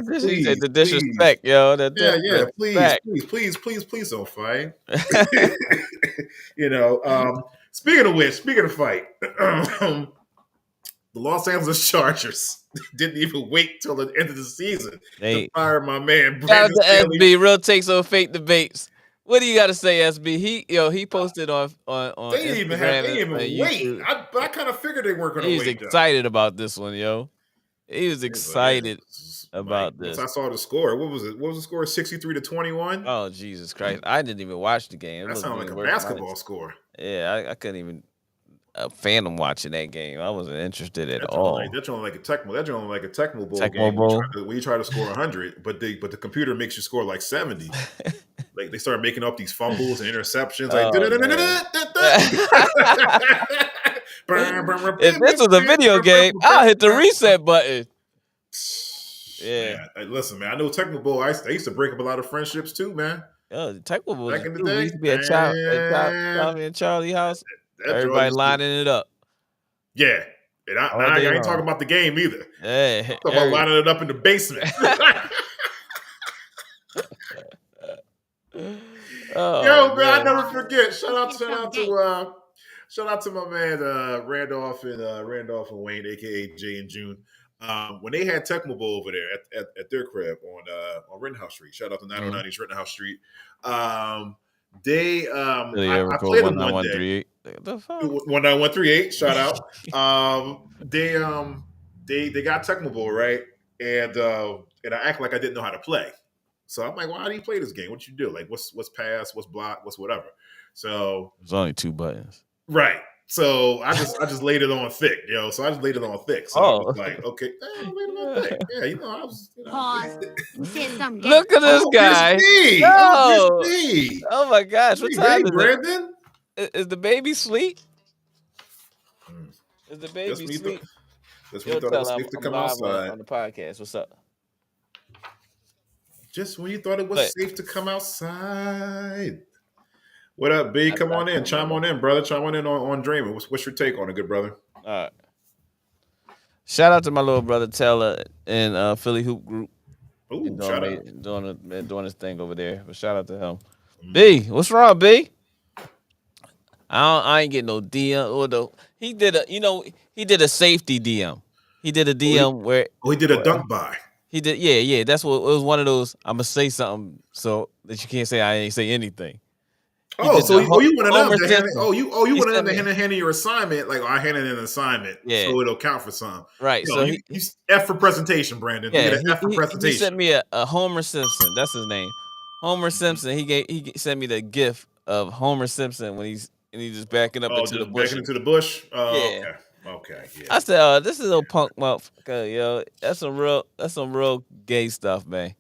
Please, the disrespect, yo. Please don't fight. Speaking of fight, the Los Angeles Chargers didn't even wait till the end of the season to fire my man. Shout out to SB, real takes on fake debates. What do you got to say, SB? He posted on They didn't even wait. But I kind of figured they weren't going to wait. He's excited about this one, yo. He was excited about this. Once I saw the score. What was it? What was the score? 63-21? Oh, Jesus Christ. I didn't even watch the game. That sounded like a basketball score. Yeah, I couldn't even fathom watching that game. I wasn't interested at all. That's only like a Tecmo. That's only like a Tecmo Bowl game. When you try to score 100, but the computer makes you score like 70. Like they start making up these fumbles and interceptions. Like if this was a video game, I'll hit the reset button. Yeah. Man, hey, listen, man. I know Technical. I used to break up a lot of friendships too, man. Yo, Technical was Back in the we day, used to be man. Tommy and Charlie house. That drug Everybody used to, lining it up yeah. And all I day ain't talking long. about the game either. Yeah, I'm talking about lining it up in the basement. oh, Yo, man, I man. never forget. Shout out to my man Randolph and Wayne, aka Jay and June. When they had Tecmo Bowl over there at their crib on Rittenhouse Street. Shout out to 909 East Rittenhouse Street. I played them one day. 1938. The fuck? 19138. Shout out. They got Tecmo Bowl, right? And I act like I didn't know how to play. So I'm like, well, how do you play this game? What you do? Like, what's pass? What's block? What's whatever? So There's only 2 buttons. right. So I just laid it on thick, yo. So I just laid it on thick. So I was like, okay, I laid it on thick. Yeah, I was. Pause. You said something gay. Look at this guy. It's me. Yo. Oh, it's me. Oh my gosh, what time is Brandon? it? Is the baby asleep? Hmm. Is the baby asleep? That's Yo, when you thought it was tell safe to I'm come live outside. on the podcast. What's up? Just when you thought it was What? safe to come outside. What up, B? Come on in. Chime on in, brother. Chime on in on Dreaming. What's your take on it, good brother? All right. Shout out to my little brother Taylor in Philly Hoop Group. Ooh, shout out. Doing his thing over there. But shout out to him. B, what's wrong, B? I ain't getting no DM. Although he did a safety DM. He did a DM where he did a dunk by. he did. Yeah. That's what it was. One of those. I'm gonna say something so that you can't say I ain't say anything. You wanted them to hand in your assignment, like I handed in an assignment, so it'll count for some. Right. So you F for presentation, Brandon. Yeah, F for presentation. He sent me a Homer Simpson. That's his name. Homer Simpson. He sent me the GIF of Homer Simpson when he's just backing up into the bush. Backing into the bush. Yeah. Okay. Yeah. I said, this is a punk motherfucker, yo. That's some real gay stuff, man.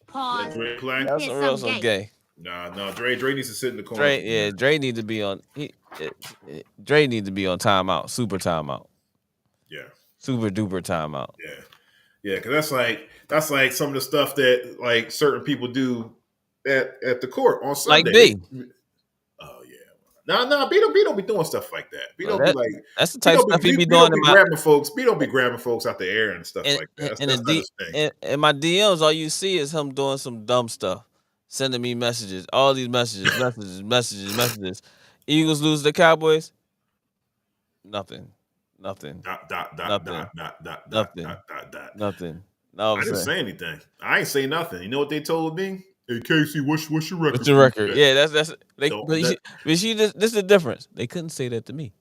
Pause. That's some gay. No, Dre needs to sit in the corner. Dre need to be on. Dre need to be on timeout, super timeout. Yeah, super duper timeout. Yeah, because that's like some of the stuff that like certain people do at the court on Sunday. Like B. Oh yeah, no, B don't be doing stuff like that. B don't be like that's the type of stuff he be doing. B don't be grabbing folks out the air and stuff like that. That's not his thing. In my DMs, all you see is him doing some dumb stuff. Sending me messages, all these messages. Eagles lose the Cowboys. Nothing. Nothing. No, I didn't say anything. I ain't say nothing. You know what they told me? Hey Casey, what's your record? What's your record? Yeah, that's. This is the difference. They couldn't say that to me.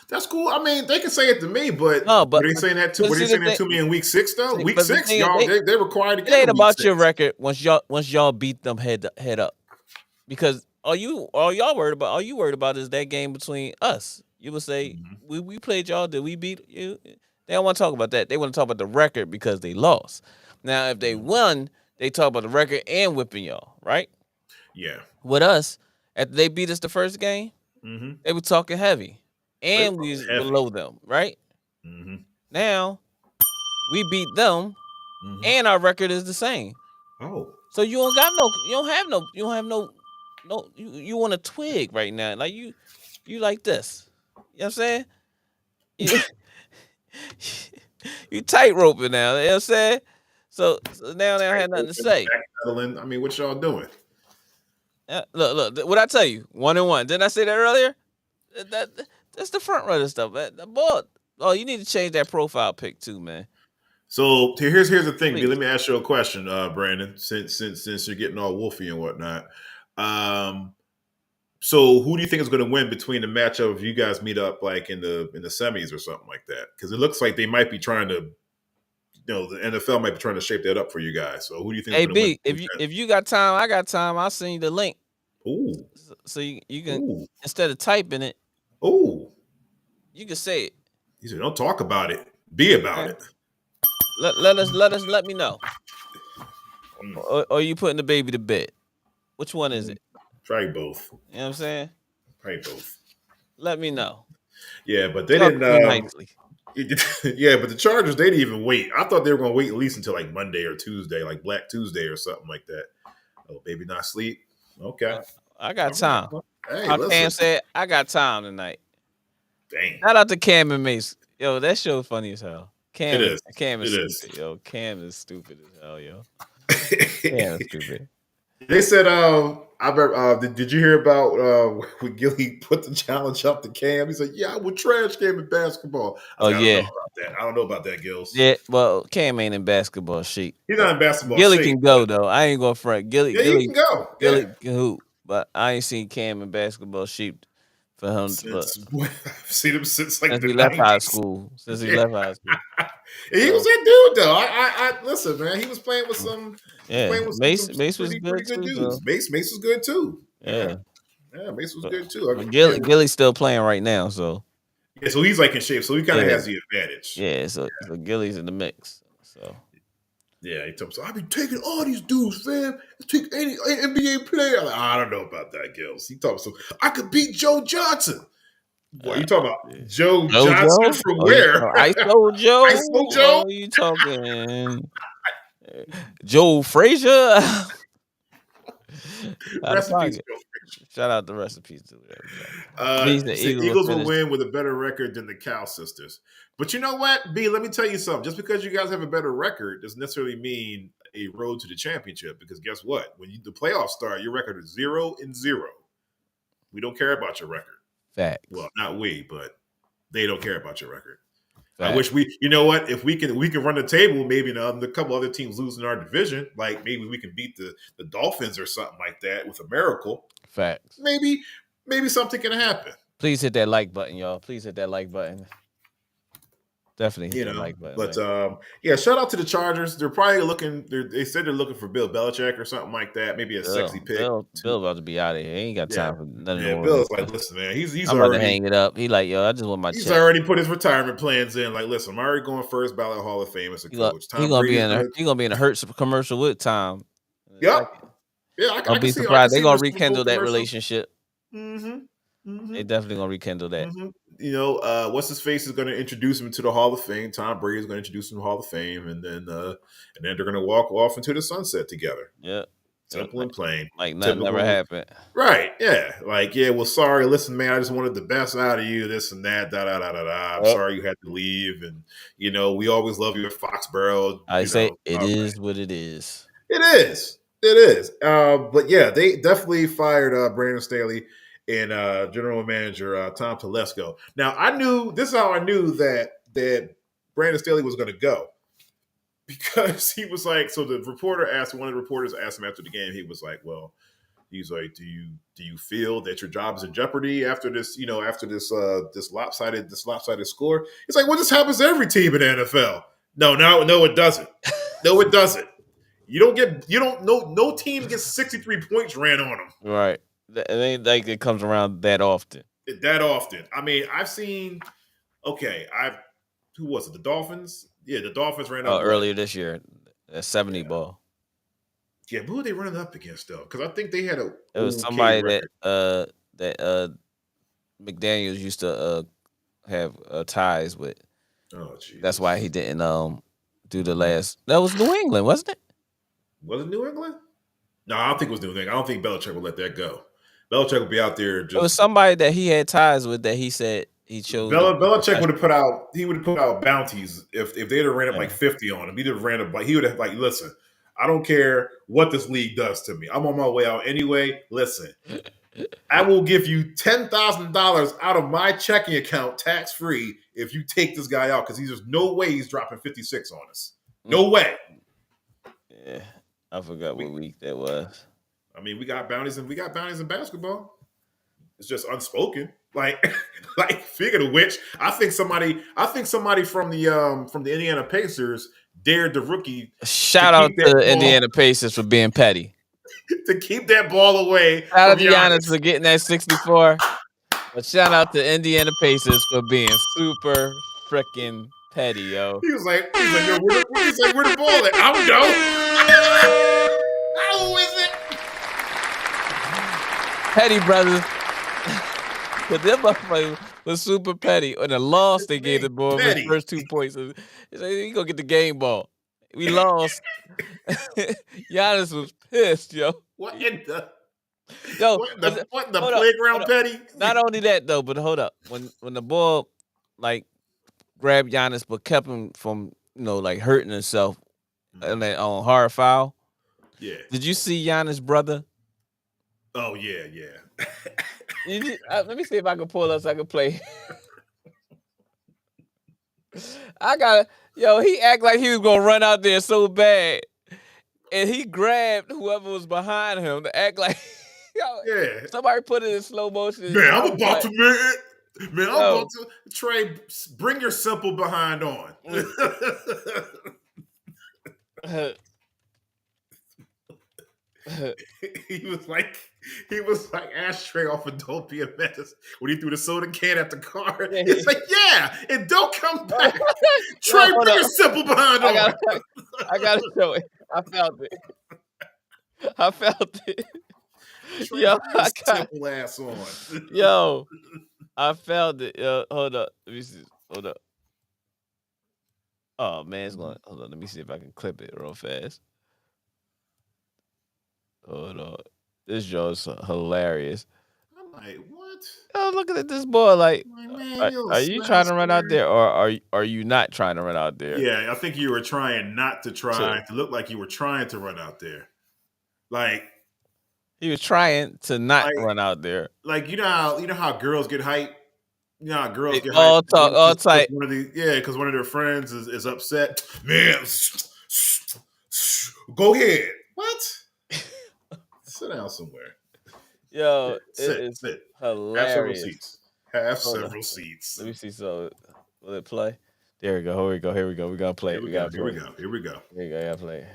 That's cool. I mean, they can say it to me, but were they saying that to me in week 6 though? Week 6, y'all they're required to get. It ain't about your record once y'all beat them head up, because all you worried about is that game between us. You would say we played y'all. Did we beat you? They don't want to talk about that. They want to talk about the record because they lost. Now, if they won, they talk about the record and whipping y'all, right? Yeah. With us, after they beat us the first game, they were talking heavy. And we was below them, right? Now we beat them, and our record is the same. Oh, so you don't have no. You want to twig right now, like you like this. You know what I'm saying? You tight roping now. You know what I'm saying? So now they don't have nothing to say. I mean, what y'all doing? Look. What I tell you? 1-1. Didn't I say that earlier? That's the front runner stuff, man. The ball. Oh, you need to change that profile pic too, man. So here's the thing, B. Let me ask you a question, Brandon. Since you're getting all wolfy and whatnot, so who do you think is going to win between the matchup if you guys meet up like in the semis or something like that? Because it looks like they might be trying to, the NFL might be trying to shape that up for you guys. So who do you think? Hey B, if you got time, I got time. I'll send you the link. Ooh. So you can instead of typing it. Ooh. You can say it. He said, "Don't talk about it. Be about it." Let me know. Or you putting the baby to bed? Which one is it? Probably both. You know what I'm saying? Probably both. Let me know. Yeah, but they didn't. Yeah, but the Chargers, they didn't even wait. I thought they were going to wait at least until like Monday or Tuesday, like Black Tuesday or something like that. Oh, baby, not sleep. Okay. I got time. Hey, How listen. Cam said, I got time tonight. Dang. Shout out to Cam and Mace. Yo, that show funny as hell. Cam It is. Cam is It stupid, is. yo. Cam is stupid as hell, yo. Cam is stupid. They said, I remember, did you hear about when Gilly put the challenge up to Cam? He said, "Yeah, I would trash Cam in basketball." I was like, yeah. I don't know about that. I don't know about that, Gills. Yeah, well, Cam ain't in basketball shape. He's not in basketball Gilly shape, can go though. I ain't gonna front. Gilly, Yeah, he can go. Gilly Yeah. can hoop, but I ain't seen Cam in basketball shape for him. I've seen him since like since the he left 90s. high school. Since he left high school. He was that dude though. I listen, man. He was playing with some. Yeah, Mace was good pretty too. dudes. So. Mace was good too. Yeah, Mace was good too. I mean, Gilly's still playing right now, so yeah, so he's like in shape, so he kind of has the advantage. Yeah, so Gilly's in the mix. So yeah, he told me, so I be taking all these dudes, fam. Take any NBA player. Like, I don't know about that, Gills. He told me, so I could beat Joe Johnson. What you talking about? Joe Johnson from where? ISO Joe. ISO Joe? Oh, you talking Joe Frazier? Rest in peace, Joe Frazier. Shout out the recipes to the Eagles will win with a better record than the Cow sisters. But you know what, B? Let me tell you something. Just because you guys have a better record doesn't necessarily mean a road to the championship. Because guess what? When the playoffs start, your record is 0-0. We don't care about your record. Facts. Well, not we, but they don't care about your record. Facts. I wish you know what? If we can run the table, maybe a couple other teams losing our division, like maybe we can beat the Dolphins or something like that with a miracle. Facts. Maybe something can happen. Please hit that like button, y'all. Please hit that like button. Definitely hit that like button. But yeah, shout out to the Chargers. They're probably looking. They said they're looking for Bill Belichick or something like that. Maybe a sexy pick. Bill about to be out of here. He ain't got time for nothing. Yeah, Bill's like, listen, man. He's I'm already about to hang it up. He like, yo, I just want my. He's check. already put his retirement plans in. Like, listen, I'm already going first ballot Hall of Fame as a coach. He gonna be in a Hertz commercial with Tom. Yep. Yeah, I Don't be surprised. They're gonna rekindle that relationship. They definitely gonna rekindle that. You know, what's his face is going to introduce him to the Hall of Fame. Tom Brady is going to introduce him to the Hall of Fame, and then they're going to walk off into the sunset together. Yeah, simple and plain. Like nothing ever happened. Right? Yeah. Like, yeah. Well, sorry. Listen, man. I just wanted the best out of you. This and that. Da da da da da. I'm sorry you had to leave, and you know we always love you at Foxborough. I say it is what it is. It is. It is. But yeah, they definitely fired Brandon Staley and general manager Tom Telesco. Now, this is how I knew that Brandon Staley was going to go, because he was like, so one of the reporters asked him after the game, he was like, well, he's like, do you feel that your job is in jeopardy after this, this lopsided score? He's like, well, this happens to every team in the NFL. No, it doesn't. No, it doesn't. No team gets 63 points ran on them. Right. It ain't like it comes around that often. I mean, I've seen. Okay, who was it? The Dolphins. Yeah, the Dolphins ran up earlier this year. A 70 ball. Yeah, who were they running up against though? Because I think they had a. It was somebody that McDaniels used to have ties with. Oh, geez. That's why he didn't do the last. That was New England, wasn't it? Was it New England? No, I don't think it was New England. I don't think Belichick would let that go. Belichick would be out there. It was somebody that he had ties with that he said he chose. Belichick would have put out bounties if they'd have ran up like 50 on him. He'd have ran up he would have like, listen, I don't care what this league does to me. I'm on my way out anyway. Listen, I will give you $10,000 out of my checking account tax free if you take this guy out, because there's no way he's dropping 56 on us. No way. Yeah, I forgot what week that was. I mean, we got bounties in basketball. It's just unspoken. Like figure of which, I think somebody from the Indiana Pacers dared the rookie. Shout out to the Indiana Pacers for being petty. To keep that ball away. Shout out to Giannis for getting that 64. But shout out to Indiana Pacers for being super freaking petty, yo. He was like, yo, where the ball at? I don't know. How is it? Petty brothers. But them motherfuckers, was super petty. On the loss, they gave the boy his Petty. first 2 points. He said, "You go get the game ball." We lost. Giannis was pissed, yo. What in the Yo, what in the hold up, playground, hold up. Petty? Not only that though, but hold up. When the ball like grabbed Giannis, but kept him from like hurting himself and that on hard foul. Yeah. Did you see Giannis' brother? Oh yeah. Let me see if I can pull up so I can play. He act like he was gonna run out there so bad. And he grabbed whoever was behind him to act like Yeah. somebody put it in slow motion. Man, I'm about to Trey, bring your simple behind on. he was like Ashtray off of Don't Be a Menace when he threw the soda can at the car. It's like, yeah, and don't come back. Trey, bring your simple behind on. I gotta show it. I felt it. Trey, Yo, simple ass on. Yo, I felt it. Yo, hold up. Let me see. Hold up. Oh man, it's going. Hold on. Let me see if I can clip it real fast. Hold on. This joke's hilarious. I'm like, what? Oh, looking at this boy, like, man, are you trying to run out there, or are you not trying to run out there? Yeah, I think you were trying not to try to look like you were trying to run out there. Like he was trying to not run out there. Like you know how girls get hyped. You know how girls get all hyped. Talk, all tight. Because one of their friends is upset. Man, go ahead. What? Sit down somewhere. Yo, sit. Hilarious. Have several seats. Let me see. So, will it play? There we go. Here we go. We gotta play it. Here we go. Gotta play it.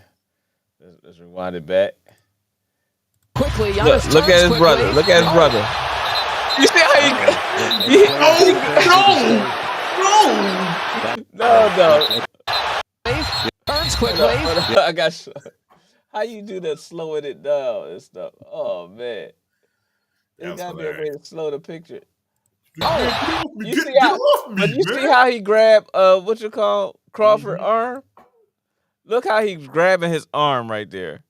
Let's rewind it back. Quickly, look at his brother. Look at his brother. You see how No. Turns quickly. I got. How you do that? Slowing it down and stuff. Oh man, there's gotta be a way to slow the picture. You see how he grabbed Crawford arm? Look how he's grabbing his arm right there.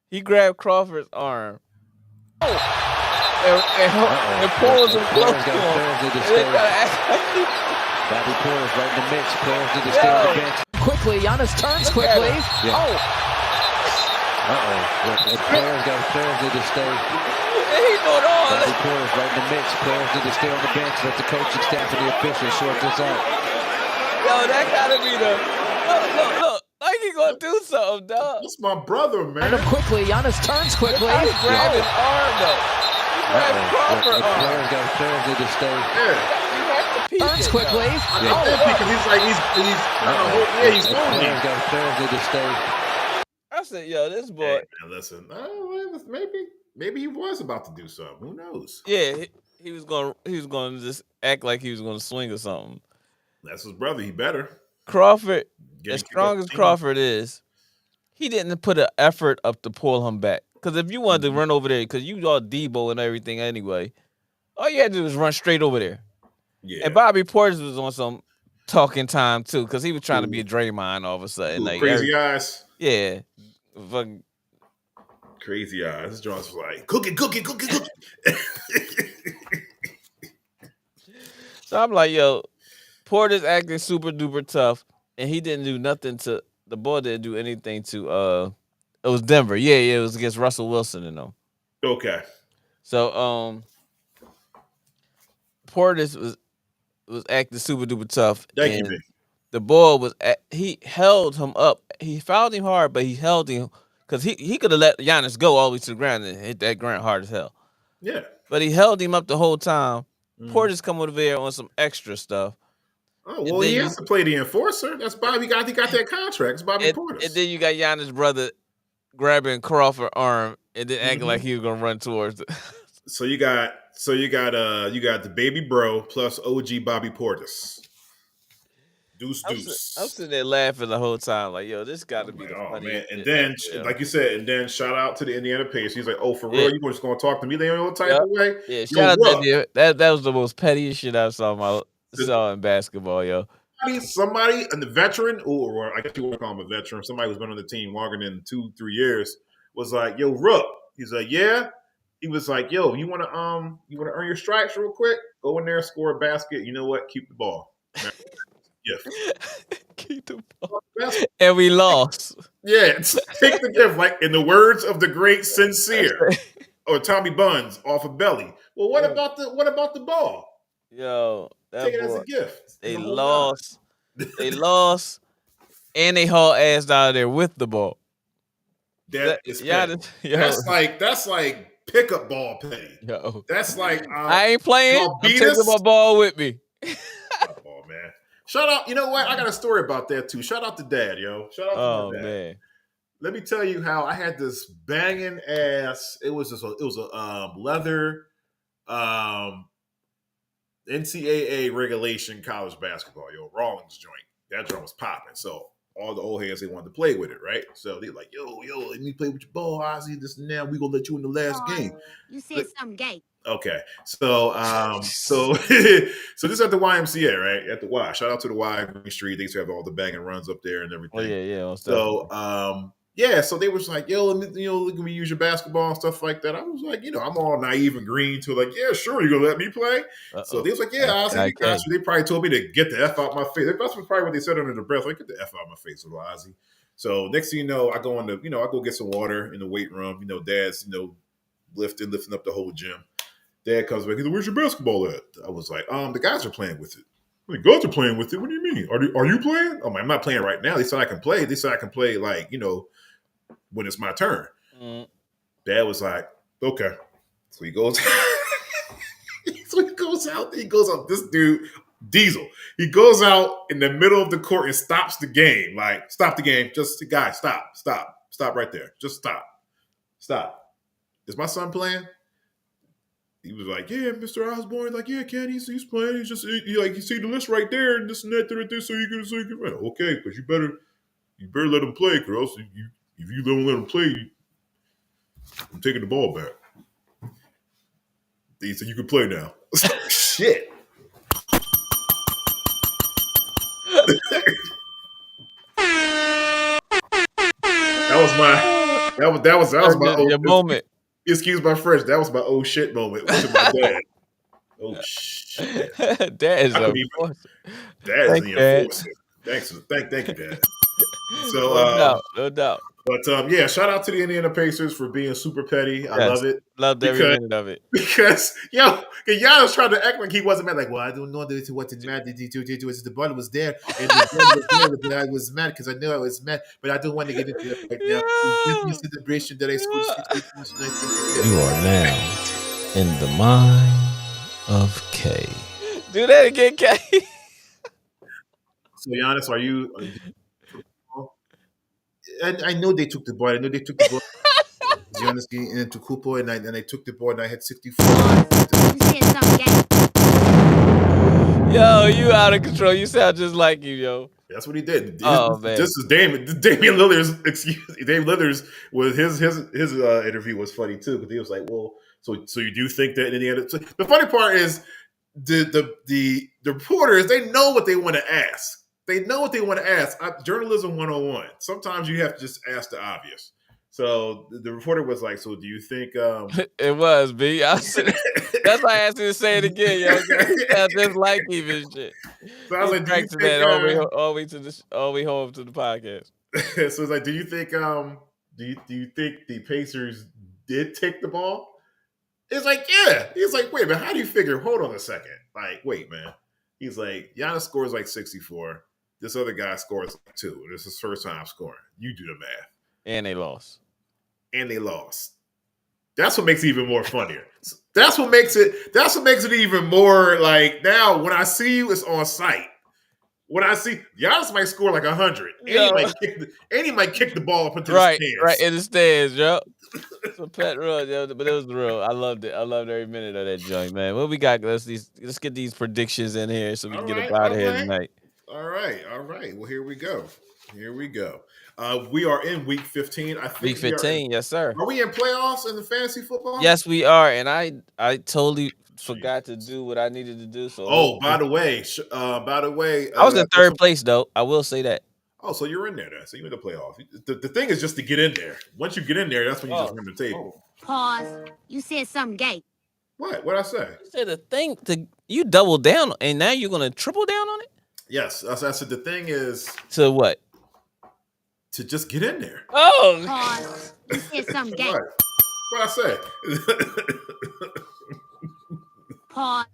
He grabbed Crawford's arm. And pulls him close to him. Bobby Porter's right in the mix. Players need to stay on the bench. Quickly, Giannis turns quickly. Players need to stay. He doing all Bobby Porter's right in the mix. Players need to stay on the bench. Let the coaching staff and the officials sort this out. Yo, that gotta be the look. Like he gonna do something, dog. That's my brother, man. And quickly, Giannis turns quickly. He grabbed his arm though. He grabbed Crawford arm. Players need to stay. Turns quickly. Because he's holding it. Players need to stay. I said, yo, this boy. Hey, listen, maybe he was about to do something. Who knows? Yeah, he was gonna just act like he was gonna swing or something. That's his brother. He better. Crawford, as strong as Crawford is, he didn't put an effort up to pull him back. Because if you wanted to run over there, because you all Debo and everything anyway, all you had to do was run straight over there. Yeah. And Bobby Portis was on some talking time too, because he was trying to be a Draymond all of a sudden. Like crazy eyes. Yeah. Fucking crazy eyes. This Jones was like, cook it. So I'm like, yo, Porter's acting super duper tough, and he didn't do nothing to the boy. Didn't do anything to. It was Denver. Yeah, it was against Russell Wilson and them. Okay. So Portis was acting super duper tough. Thank you, man. The boy he held him up. He fouled him hard, but he held him because he could have let Giannis go all the way to the ground and hit that ground hard as hell. Yeah. But he held him up the whole time. Portis come over there on some extra stuff. Oh, well, he has to play the enforcer. That's Bobby. He got that contract. It's Bobby Portis. And then you got Giannis' brother grabbing Crawford's arm and then acting like he was gonna run towards it. So you got the baby bro plus OG Bobby Portis. Deuce, I'm deuce. sitting there laughing the whole time, like, yo, this got to I'm be like, the oh man. funniest And shit then, ever, yo. like you said, and then shout out to the Indiana Pacers. He's like, oh, for Yeah. real? You just gonna talk to me the old type Yep. of way? Yeah, Yo, shout out Ruck. that was the most pettiest shit I saw in basketball, yo. Somebody, and the veteran, or I guess you want to call him a veteran, somebody who's been on the team longer than 2-3 years, was like, "Yo, Rook." He's like, "Yeah." He was like, "Yo, you want to earn your stripes real quick? Go in there, score a basket. You know what? Keep the ball." Keep the ball. And we lost. Yeah, take the gift. Like in the words of the great Sincere or Tommy Buns off of Belly. Well, what about the ball? Yo, that Take it as boy. a gift. They The whole nine. lost. They lost. And they haul ass out of there with the ball. That is petty. That's like pickup ball petty. Yo. That's like I ain't playing. I'm taking my ball with me. Oh man. Shout out, you know what? I got a story about that too. Shout out to Dad, yo. Shout out to my dad. Man. Let me tell you how I had this banging ass. It was a leather NCAA regulation college basketball, yo, Rawlings joint. That joint was popping. So all the old heads, they wanted to play with it, right? So they're like, yo, let me play with your ball, Ozzy, this and that. We gonna let you in the last game. You said something gay. Okay. So so this is at the YMCA, right? At the Y. Shout out to the Y Green Street. They used to have all the banging runs up there and everything. Oh, yeah. So so they was like, yo, let me use your basketball and stuff like that. I was like, I'm all naive and green to like, yeah, sure, you're gonna let me play. So they was like, yeah, Ozzy, we got you. They probably told me to get the F out my face. That's probably what they said under the breath, like, get the F out my face, little Ozzy. So next thing you know, I go I go get some water in the weight room. Dad's, lifting up the whole gym. Dad comes back. He's like, where's your basketball at? I was like, the guys are playing with it. The guys are playing with it. What do you mean? Are you playing? I'm not playing right now. They said I can play. They said I can play when it's my turn. Mm. Dad was like, okay. So he goes out. He goes out. This dude, Diesel. He goes out in the middle of the court and stops the game. Like, stop the game. Just, guys, stop right there. Just stop. Is my son playing? He was like, yeah, Mr. Osborne. Like, yeah, Ken, he's playing. He's just you see the list right there and this and that, so you can run. Okay, because you better let him play, or else if you don't let him play, I'm taking the ball back. He said, you can play now. Shit. That was my moment. Excuse my French. That was my oh shit moment to my dad. Oh shit. Dad is the enforcer. Thank you, Dad. So no doubt. But shout out to the Indiana Pacers for being super petty. I love it. Loved every minute of it. Because Giannis tried to act like he wasn't mad. Like, well, I don't know what the mad did do. The ball was there, and the ball was there, I was mad because I knew I was mad, but I don't want to get into it right now. Give me a celebration that I scored 60 points. You are now in the mind of K. Do that again, K. So Giannis, are you I know they took the ball. Giannis into Kupo, and I took the ball, and I had 64. Yo, you out of control. You sound just like you, yo. That's what he did. Oh man, this is Damian Lillard's. Damian Lillard's was his interview was funny too, because he was like, well, so you do think that in the end? So the funny part is the reporters, they know what they want to ask. They know what they want to ask. Journalism 101. Sometimes you have to just ask the obvious. So the reporter was like, so do you think... It was, B. That's why I asked you to say it again, yo. Just like him and shit. So I was like, do you think... that all we home to the podcast. So it's like, do you think the Pacers did take the ball? It's like, yeah. He's like, wait, man, how do you figure? Hold on a second. Like, wait, man. He's like, Giannis scores like 64. This other guy scores like 2. This is his first time scoring. You do the math. And they lost. That's what makes it even more funnier. That's what makes it even more like, now when I see you, it's on site. When I see Giannis might score like 100, and he might kick the ball up into the stands. Right in the stands, yo. It's a pet run, yo, but it was real. I loved it. I loved every minute of that joint, man. What we got? Let's get these predictions in here so we can get up out of here tonight. All right. Well, here we go. We are in week 15. I think Week 15, yes, sir. Are we in playoffs in the fantasy football? Yes, we are, and I totally forgot to do what I needed to do. So, Oh, by the way, I was in third place though. I will say that. Oh, so you're in there then. So you're in the playoffs. The thing is just to get in there. Once you get in there, that's when you just run the table. Pause. You said something gay. What'd I say? You said the thing you doubled down, and now you're gonna triple down on it. Yes, I said the thing is to what? To just get in there. Oh, Pause. You said something gay. What'd I say? Pause.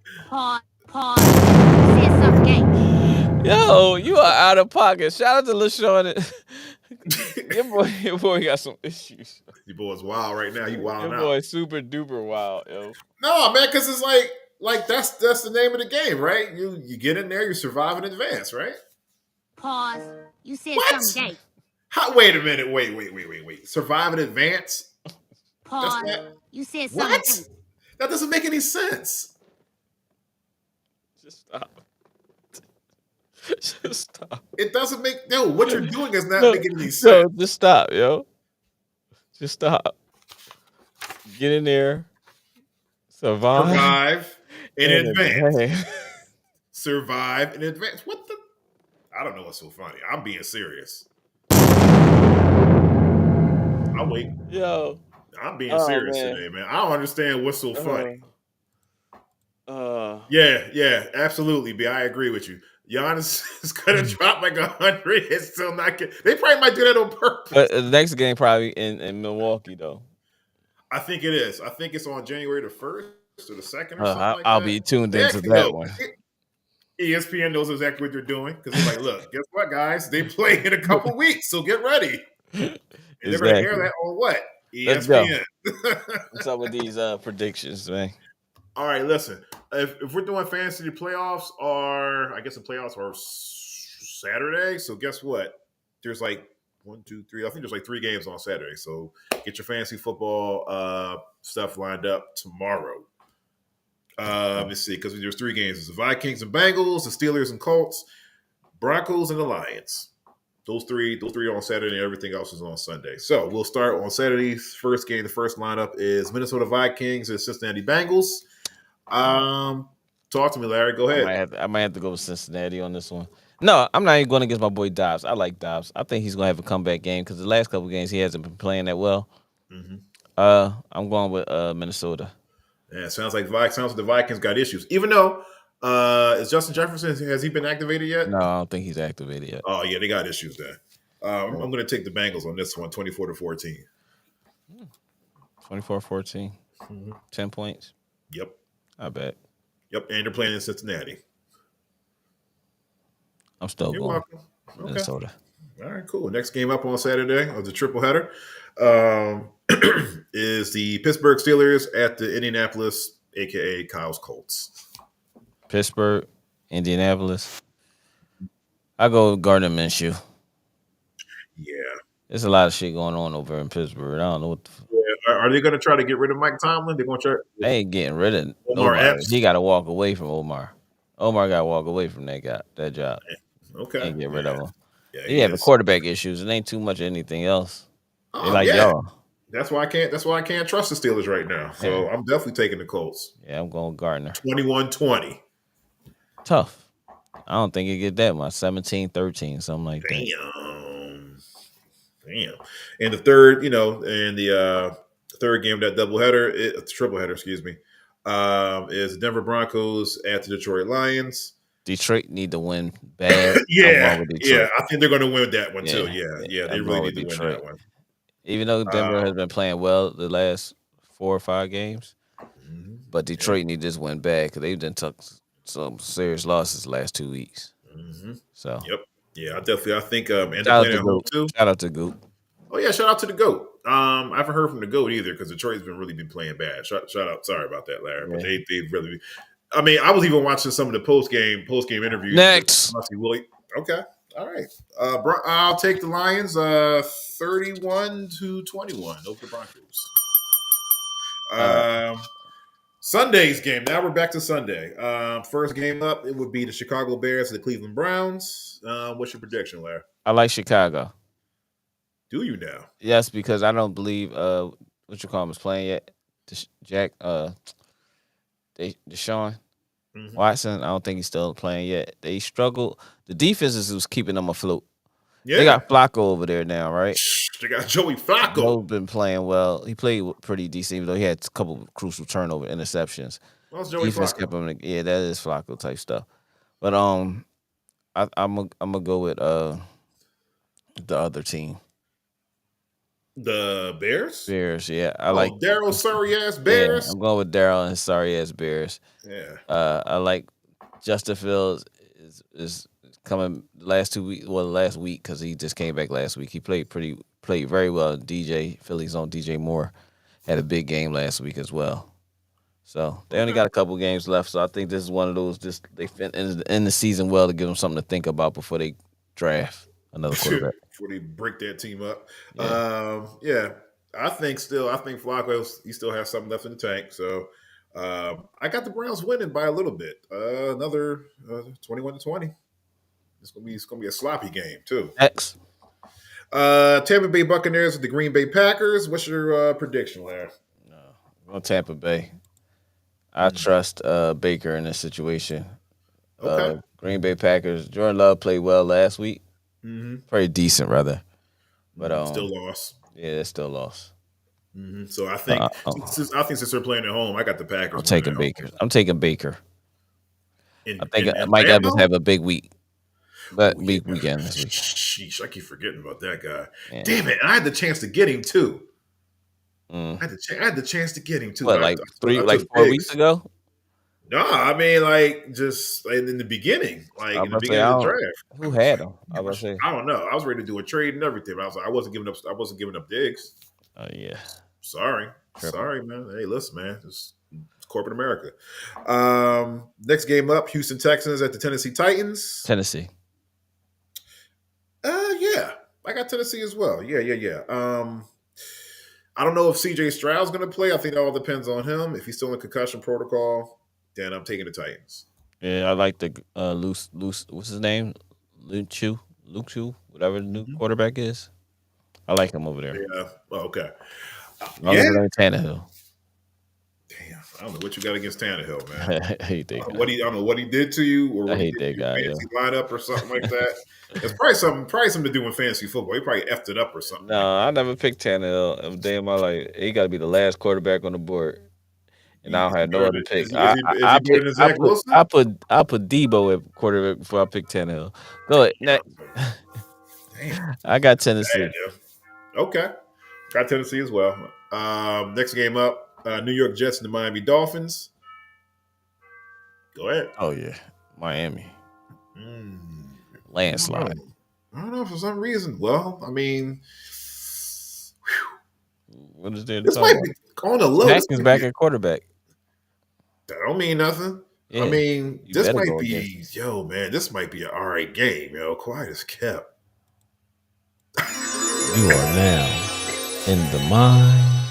You said something gay. Yo, you are out of pocket. Shout out to LaShawn. Your boy got some issues. Your boy's wild right now. You wild out. Your boy super duper wild, yo. No, man, because it's like that's the name of the game, right? You get in there, you survive in advance, right? Pause. You said something gay. Wait a minute. Wait. Survive in advance? Pause. You said something gay. That doesn't make any sense. Just stop. Just stop. It doesn't make what you're doing is not making any sense. No, just stop, yo. Just stop. Get in there. Survive in advance. Survive in advance. What the? I don't know what's so funny. I'm being serious. I'll wait. Yo. I'm being serious today, man. I don't understand what's so funny. Yeah, absolutely, B. I agree with you. Giannis is gonna drop like 100 and still not get. They probably might do that on purpose. The next game probably in Milwaukee though. I think it is. I think it's on January the 1st or the 2nd or something like I'll that. be tuned into that one. ESPN knows exactly what they're doing because they're like, look, guess what, guys? They play in a couple weeks, so get ready. And they're gonna hear that on what? ESPN. What's up with these predictions, man? All right, listen. If we're doing fantasy playoffs, I guess the playoffs are Saturday. So guess what? There's like 1, 2, 3. I think there's like 3 games on Saturday. So get your fantasy football stuff lined up tomorrow. Let's see, because there's 3 games: it's the Vikings and Bengals, the Steelers and Colts, Broncos and the Lions. Those three on Saturday, and everything else is on Sunday. So we'll start on Saturday's first game. The first lineup is Minnesota Vikings and Cincinnati Bengals. Talk to me, Larry. Go ahead. I might have to go with Cincinnati on this one. No, I'm not even going against my boy Dobbs. I like Dobbs. I think he's going to have a comeback game because the last couple games he hasn't been playing that well. Mm-hmm. I'm going with Minnesota. Yeah, it sounds like the Vikings got issues. Even though is Justin Jefferson, has he been activated yet? No, I don't think he's activated yet. Oh yeah, they got issues there. I'm going to take the Bengals on this one, 24-14. 24-14. 10 points. Yep. I bet. Yep, and they're playing in Cincinnati. I'm still You're going. welcome. Okay. Minnesota. All right, cool. Next game up on Saturday of the triple header is the Pittsburgh Steelers at the Indianapolis, a.k.a. Kyle's Colts. Pittsburgh, Indianapolis. I go with Gardner Minshew. Yeah. There's a lot of shit going on over in Pittsburgh. I don't know what the Are they going to try to get rid of Mike Tomlin? They're going to try. They ain't getting rid of Omar Epps. He got to walk away from Omar. Omar got to walk away from that job. Okay. Ain't get rid of him. Yeah, he having quarterback issues. It ain't too much of anything else. They like y'all. That's why I can't trust the Steelers right now. So I'm definitely taking the Colts. Yeah, I'm going Gardner. 21-20. Tough. I don't think it get that much. 17-13, something like that. Damn. And the third, third game of that triple header, excuse me, is Denver Broncos at the Detroit Lions. Detroit need to win bad. I think they're going to win that one too. Yeah, they really need to win that one. Even though Denver has been playing well the last 4 or 5 games, but Detroit need this win bad because they've done took some serious losses the last 2 weeks. Mm-hmm. So I think and shout out to Goat. Too. Shout out to Goat. Oh yeah, shout out to the GOAT. I haven't heard from the GOAT either because Detroit's been playing bad. Shout out. Sorry about that, Larry. But they really. I mean, I was even watching some of the post game interviews. Next, okay, all right. I'll take the Lions, 31-21 over the Broncos. Sunday's game. Now we're back to Sunday. First game up, it would be the Chicago Bears and the Cleveland Browns. What's your prediction, Larry? I like Chicago. Do you now? Yes, because I don't believe what you call him is playing yet. Deshaun Watson. I don't think he's still playing yet. They struggled. The defense was keeping them afloat. Yeah. They got Flacco over there now, right? They got Joey Flacco. Joe's been playing well. He played pretty decent, even though he had a couple of crucial turnover interceptions. What's Joey Defense Flacco? kept him. Yeah, that is Flacco type stuff. But I'm gonna go with the other team. The Bears? Bears, yeah. I like Daryl sorry ass Bears. Yeah, I'm going with Daryl and his sorry ass Bears. Yeah. I like Justin Fields is coming last week because he just came back last week. He played very well. Philly's on DJ Moore had a big game last week as well. So they only got a couple games left. So I think this is one of those they end the season well to give them something to think about before they draft another quarterback. Before they break that team up. Yeah. I think Flacco, he still has something left in the tank. So I got the Browns winning by a little bit. Another 21-20. It's gonna be a sloppy game too. X. Tampa Bay Buccaneers with the Green Bay Packers. What's your prediction, Larry? On Tampa Bay. I trust Baker in this situation. Okay. Green Bay Packers. Jordan Love played well last week. Pretty decent, rather. But still lost. Yeah, it's still lost. So I think since they're playing at home, I got the Packers. I'm taking Baker. I think in Mike Lambeau? Evans have a big week. But big weekend this week. Sheesh, I keep forgetting about that guy. Yeah. Damn it! And I had the chance to get him too. I had the chance to get him too. What, like 4 weeks ago? No, I mean like just in the beginning, like in the beginning of the draft. Who had him? I don't know. I was ready to do a trade and everything. I wasn't giving up Diggs. Oh yeah. Sorry, man. Hey, listen, man. It's corporate America. Next game up: Houston Texans at the Tennessee Titans. Tennessee. Yeah, I got Tennessee as well. Yeah. I don't know if CJ Stroud's going to play. I think it all depends on him. If he's still in concussion protocol, then I'm taking the Titans. Yeah, I like the loose. What's his name? Luke Chu, whatever the new quarterback is. I like him over there. Yeah. Oh, okay. Tannehill. Damn, I don't know what you got against Tannehill, man. I hate that guy. I don't know what he did to you, or I hate that guy. Fantasy lineup or something like that. It's probably something to do with fantasy football. He probably effed it up or something. No, I never picked Tannehill a day in my life. He got to be the last quarterback on the board, and I don't have no other pick. I put Debo at quarterback before I picked Tannehill. Go ahead. Next. Damn. I got Tennessee. Damn, yeah. Okay, got Tennessee as well. Next game up: New York Jets and the Miami Dolphins. Go ahead. Oh yeah, Miami. Landslide. I don't know for some reason. Well, I mean, what is there? This might be on the low. Haskins back at quarterback. That don't mean nothing. Yeah, I mean, this might be, again. this might be an all right game, quiet as kept. You are now in the mind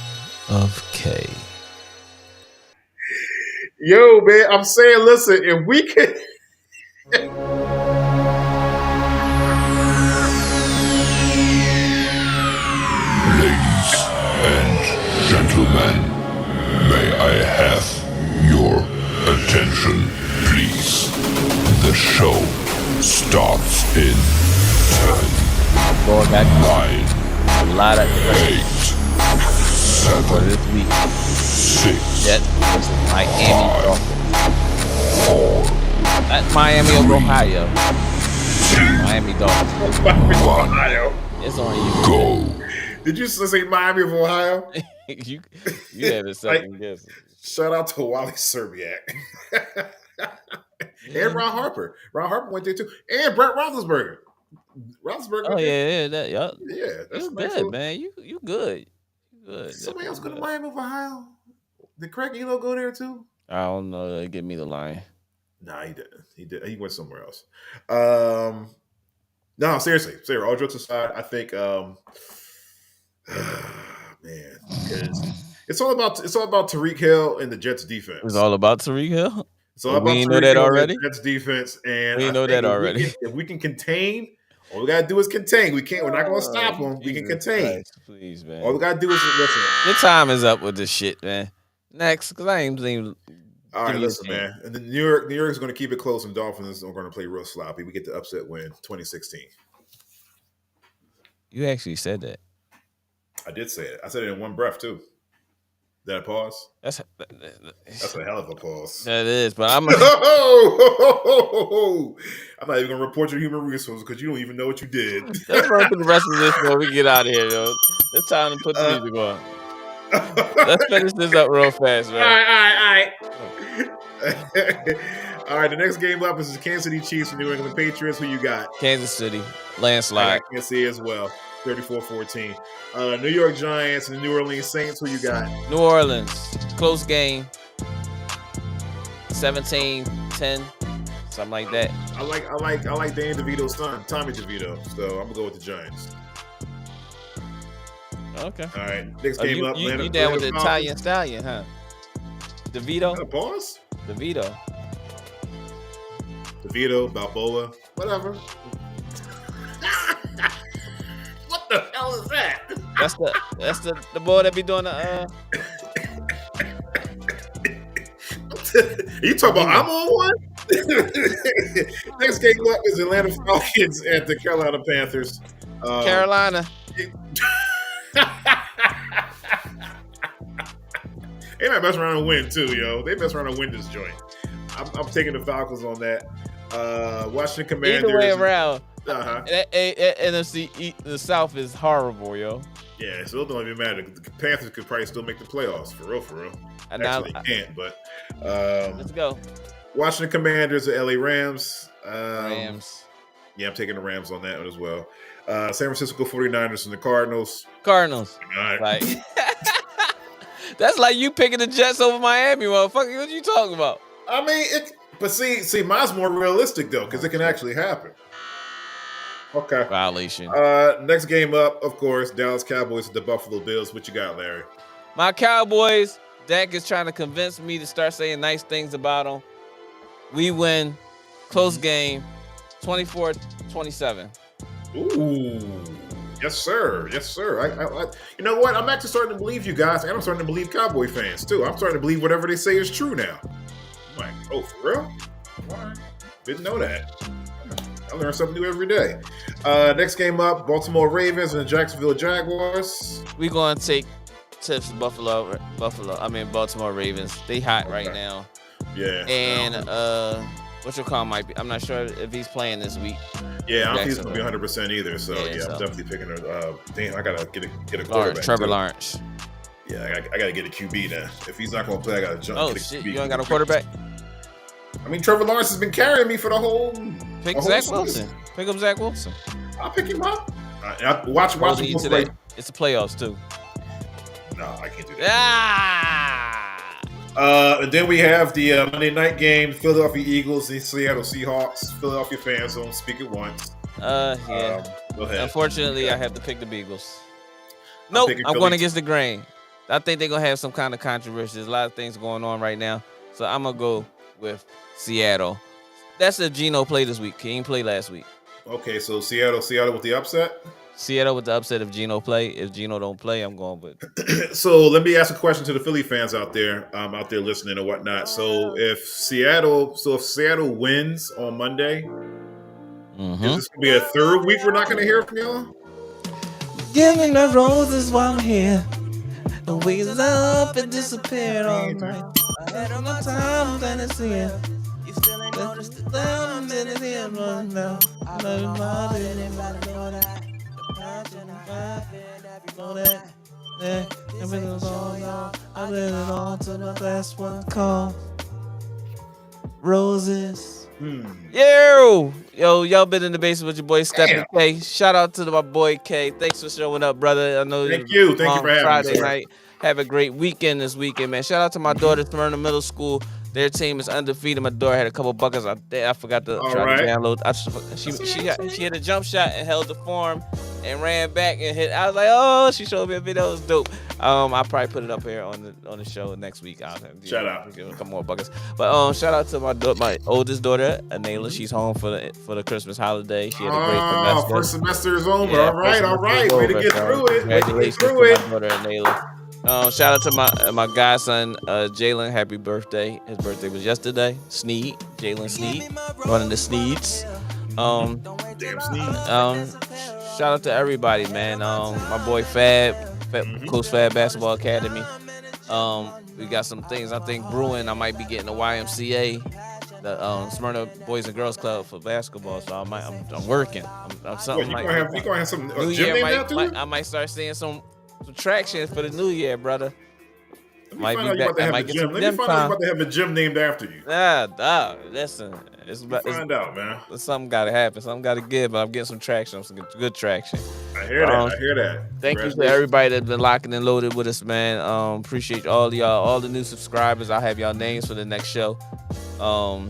of K. Yo, man, I'm saying, listen, if we can. Ladies and gentlemen, may I have your attention, please? The show starts in 10, Going back 9, a lot of 8, 7, this week. 6, Jets versus Miami Dolphins. 4, That's Miami of Ohio. Miami Dolphins. Ohio. It's on you. Go. Did you say Miami of Ohio? you had a second guess. Shout out to Wally Serbiak. And Ron Harper. Ron Harper went there too. And Brett Roethlisberger. Oh yeah, yeah. That's good, man. You good. Good. Somebody else go to Miami of Ohio? Did Craig Elo go there too? I don't know. Give me the line. Nah, he didn't. He went somewhere else. No, seriously. All jokes aside, I think, man, because It's all about Tyreek Hill and the Jets defense. It's all about Tyreek Hill. It's all about we Tyreek know that Hill already. and the Jets defense, and We know that already. If we can contain, all we gotta do is contain. We're not gonna stop them. We can contain. Christ, please, man. All we gotta do is listen. Your time is up with this shit, man. Next, because I ain't even. All right, listen, man. And the New York is going to keep it close, and Dolphins are going to play real sloppy. We get the upset win, 2016. You actually said that. I did say it. I said it in one breath too. Did I pause? That's a hell of a pause. That is, but I'm. I'm not even going to report your human resources because you don't even know what you did. Let's run through the rest of this before we get out of here, yo. It's time to put the music on. Let's finish this up real fast, man. All right. All right, the next game up is the Kansas City Chiefs and New England Patriots. Who you got? Kansas City. Landslide. I got Kansas City as well. 34-14. New York Giants and the New Orleans Saints. Who you got? New Orleans. Close game. 17-10. Something like that. I like Danny DeVito's son, Tommy DeVito. So I'm gonna go with the Giants. Okay. All right. Next game up. You down with the Italian stallion, huh? DeVito. Pause. DeVito, Balboa, whatever. What the hell is that? That's the boy that be doing the. You talking about I'm on one? Next game up is Atlanta Falcons at the Carolina Panthers. Carolina. They might mess around and win too, yo. They mess around and win this joint. I'm taking the Falcons on that. Washington Commanders. Either way around. That NFC the South is horrible, yo. Yeah, so it don't even matter. The Panthers could probably still make the playoffs, for real. Actually, they can't, but let's go. Washington Commanders at LA Rams. Rams. Yeah, I'm taking the Rams on that one as well. San Francisco 49ers and the Cardinals. Cardinals. All right. Like, that's like you picking the Jets over Miami, motherfucker. What you talking about? I mean, but see, mine's more realistic though, because it can actually happen. Okay. Violation. Next game up, of course, Dallas Cowboys at the Buffalo Bills. What you got, Larry? My Cowboys. Dak is trying to convince me to start saying nice things about them. We win. Close game. 24-27. Ooh. Yes, sir. Yes, sir. I you know what? I'm actually starting to believe you guys, and I'm starting to believe Cowboy fans, too. I'm starting to believe whatever they say is true now. I'm like, oh, for real? All right. Didn't know that. I learn something new every day. Next game up, Baltimore Ravens and the Jacksonville Jaguars. We're going to take tips Baltimore Ravens. They hot right now. Yeah. And what your call might be. I'm not sure if he's playing this week. Yeah, I don't think he's going to be 100% either. So, I'm definitely picking her. Damn, I got to get a quarterback. Trevor Lawrence. Yeah, I got to get a QB now. If he's not going to play, I got to jump. Oh, shit. You ain't got a quarterback? I mean, Trevor Lawrence has been carrying me for the whole. Pick Zach Wilson. Pick up Zach Wilson. I'll pick him up. Watch him play. It's the playoffs, too. No, I can't do that. And then we have the Monday night game, Philadelphia Eagles and Seattle Seahawks. Philadelphia fans don't speak at once. Yeah. Go ahead. Unfortunately, I have to pick the Beagles. Nope, I'm going against the grain. I think they're going to have some kind of controversy. There's a lot of things going on right now. So I'm going to go with Seattle. That's if Geno played this week. He didn't play last week. Okay, so Seattle with the upset? Seattle with the upset if Geno play. If Geno don't play, I'm going with. So let me ask a question to the Philly fans out there listening or whatnot. So if Seattle wins on Monday, is this gonna be a third week we're not gonna hear from y'all? Give me the roses while I'm here. The waves are up and disappeared all night. I had all my time than it's here. You still ain't noticed the down and it's here right now. I love everybody know that. I let it on to the last one called Roses. Yo, y'all been in the basement with your boy Stephen K. Shout out to my boy K. Thanks for showing up, brother. I know Thank you for having Friday me. night. Have a great weekend this weekend, man. Shout out to my daughter, Smyrna Middle School. Their team is undefeated. My daughter had a couple buckets. I forgot to try to download. She hit a jump shot and held the form and ran back and hit. I was like, oh, she showed me a video. It was dope. I'll probably put it up here on the show next week. Shout out. Give a couple more buckets. But shout out to my oldest daughter, Anela. She's home for the Christmas holiday. She had a great semester. First semester is over. Yeah, all right. Way to get through it. Congratulations to my daughter, Anela. Shout out to my godson, Jalen. Happy birthday. His birthday was yesterday. Jalen Sneed, running the Sneeds. Damn Sneed. Shout out to everybody, man. My boy Fab, Coach Fab Basketball Academy. We got some things I think brewing. I might be getting a YMCA, the Smyrna Boys and Girls Club for basketball. So I'm working. I'm something. You gonna have some New gym year named after you? I might start seeing some traction for the new year, brother. Let me find out you about to have a gym named after you. Listen. Find out, man. Something got to happen. Something got to give. But I'm getting some traction. Some good traction. I hear that. Thank you to everybody that's been locking and loaded with us, man. Appreciate all y'all, all the new subscribers. I'll have y'all names for the next show. But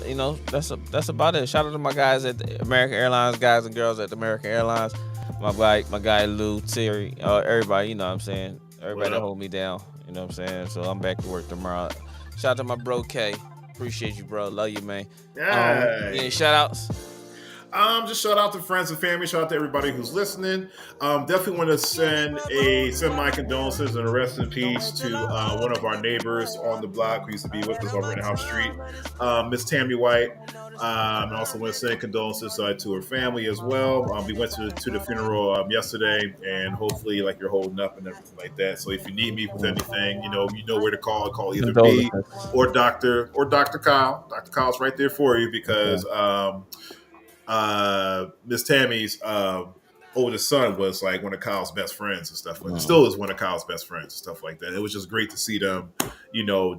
you know, that's about it. Shout out to my guys at the American Airlines, guys and girls at the American Airlines. My guy Lou, Terry, everybody. You know what I'm saying. Everybody that hold me down. You know what I'm saying. So I'm back to work tomorrow. Shout out to my bro K. Appreciate you, bro. Love you, man. Any shout outs? Just shout out to friends and family. Shout out to everybody who's listening. Definitely want to send my condolences and a rest in peace to one of our neighbors on the block who used to be with us on Rittenhouse Street, Miss Tammy White. I also want to send condolences to her family as well. We went to the funeral yesterday, and hopefully, like, you're holding up and everything like that. So if you need me with anything, you know where to call. Call either me or Dr. Kyle. Dr. Kyle's right there for you because Miss Tammy's oldest son was like one of Kyle's best friends and stuff. Still is one of Kyle's best friends and stuff like that. It was just great to see them,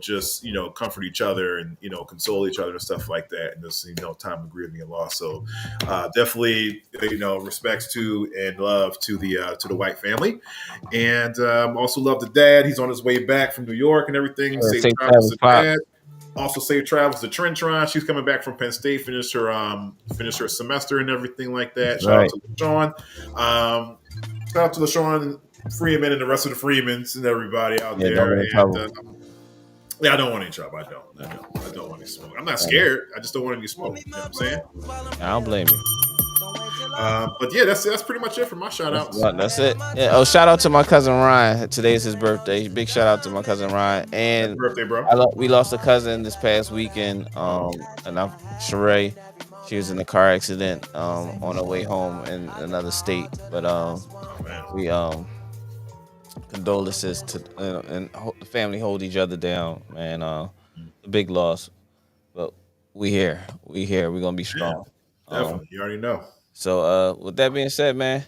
just comfort each other and console each other and stuff like that. And just time of grieving and loss. So definitely respects to and love to the White family, and also love the dad. He's on his way back from New York and everything. Safe travels to dad. Also, safe travels to Trentron. She's coming back from Penn State, finished her semester and everything like that. Shout out to LaShawn. Shout out to LaShawn Freeman and the rest of the Freemans and everybody out there. I don't want any trouble. I don't want any smoke. I'm not scared. I just don't want any smoke. You know what I'm saying? I don't blame you. But yeah, that's pretty much it for my shout outs. That's it. Yeah. Oh, shout out to my cousin Ryan. Today is his birthday. Big shout out to my cousin Ryan. And happy birthday, bro. We lost a cousin this past weekend. And Sheree, she was in a car accident on her way home in another state. But we condolences to and the family hold each other down, man. A big loss. But we here. We're gonna be strong. Yeah, definitely. You already know. So with that being said, man,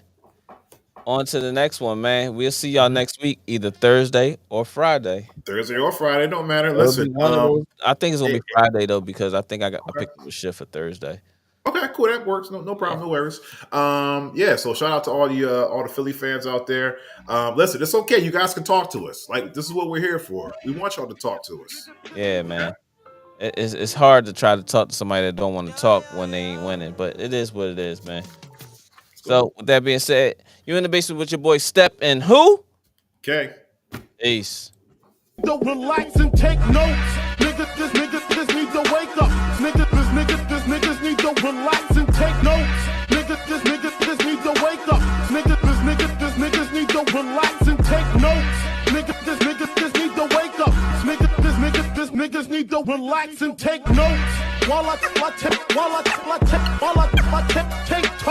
on to the next one, man. We'll see y'all next week, either Thursday or Friday. Thursday or Friday, don't matter. Listen, I think it's gonna be Friday though, because I think I picked up a shift for Thursday. Okay, cool. That works. No problem. No worries. So shout out to all the Philly fans out there. Listen, it's okay. You guys can talk to us. Like, this is what we're here for. We want y'all to talk to us. Yeah, man. It's hard to try to talk to somebody that don't want to talk when they ain't winning, but it is what it is, man. So with that being said, you in the basement with your boy Step and who? Okay. Peace. Don't relax and take notes. Niggas need to wake up. Niggas need to relax and take notes. Niggas need to wake up. Niggas need to relax and take notes. Niggas need to wake up. Niggas need to relax and take notes. While I take totes.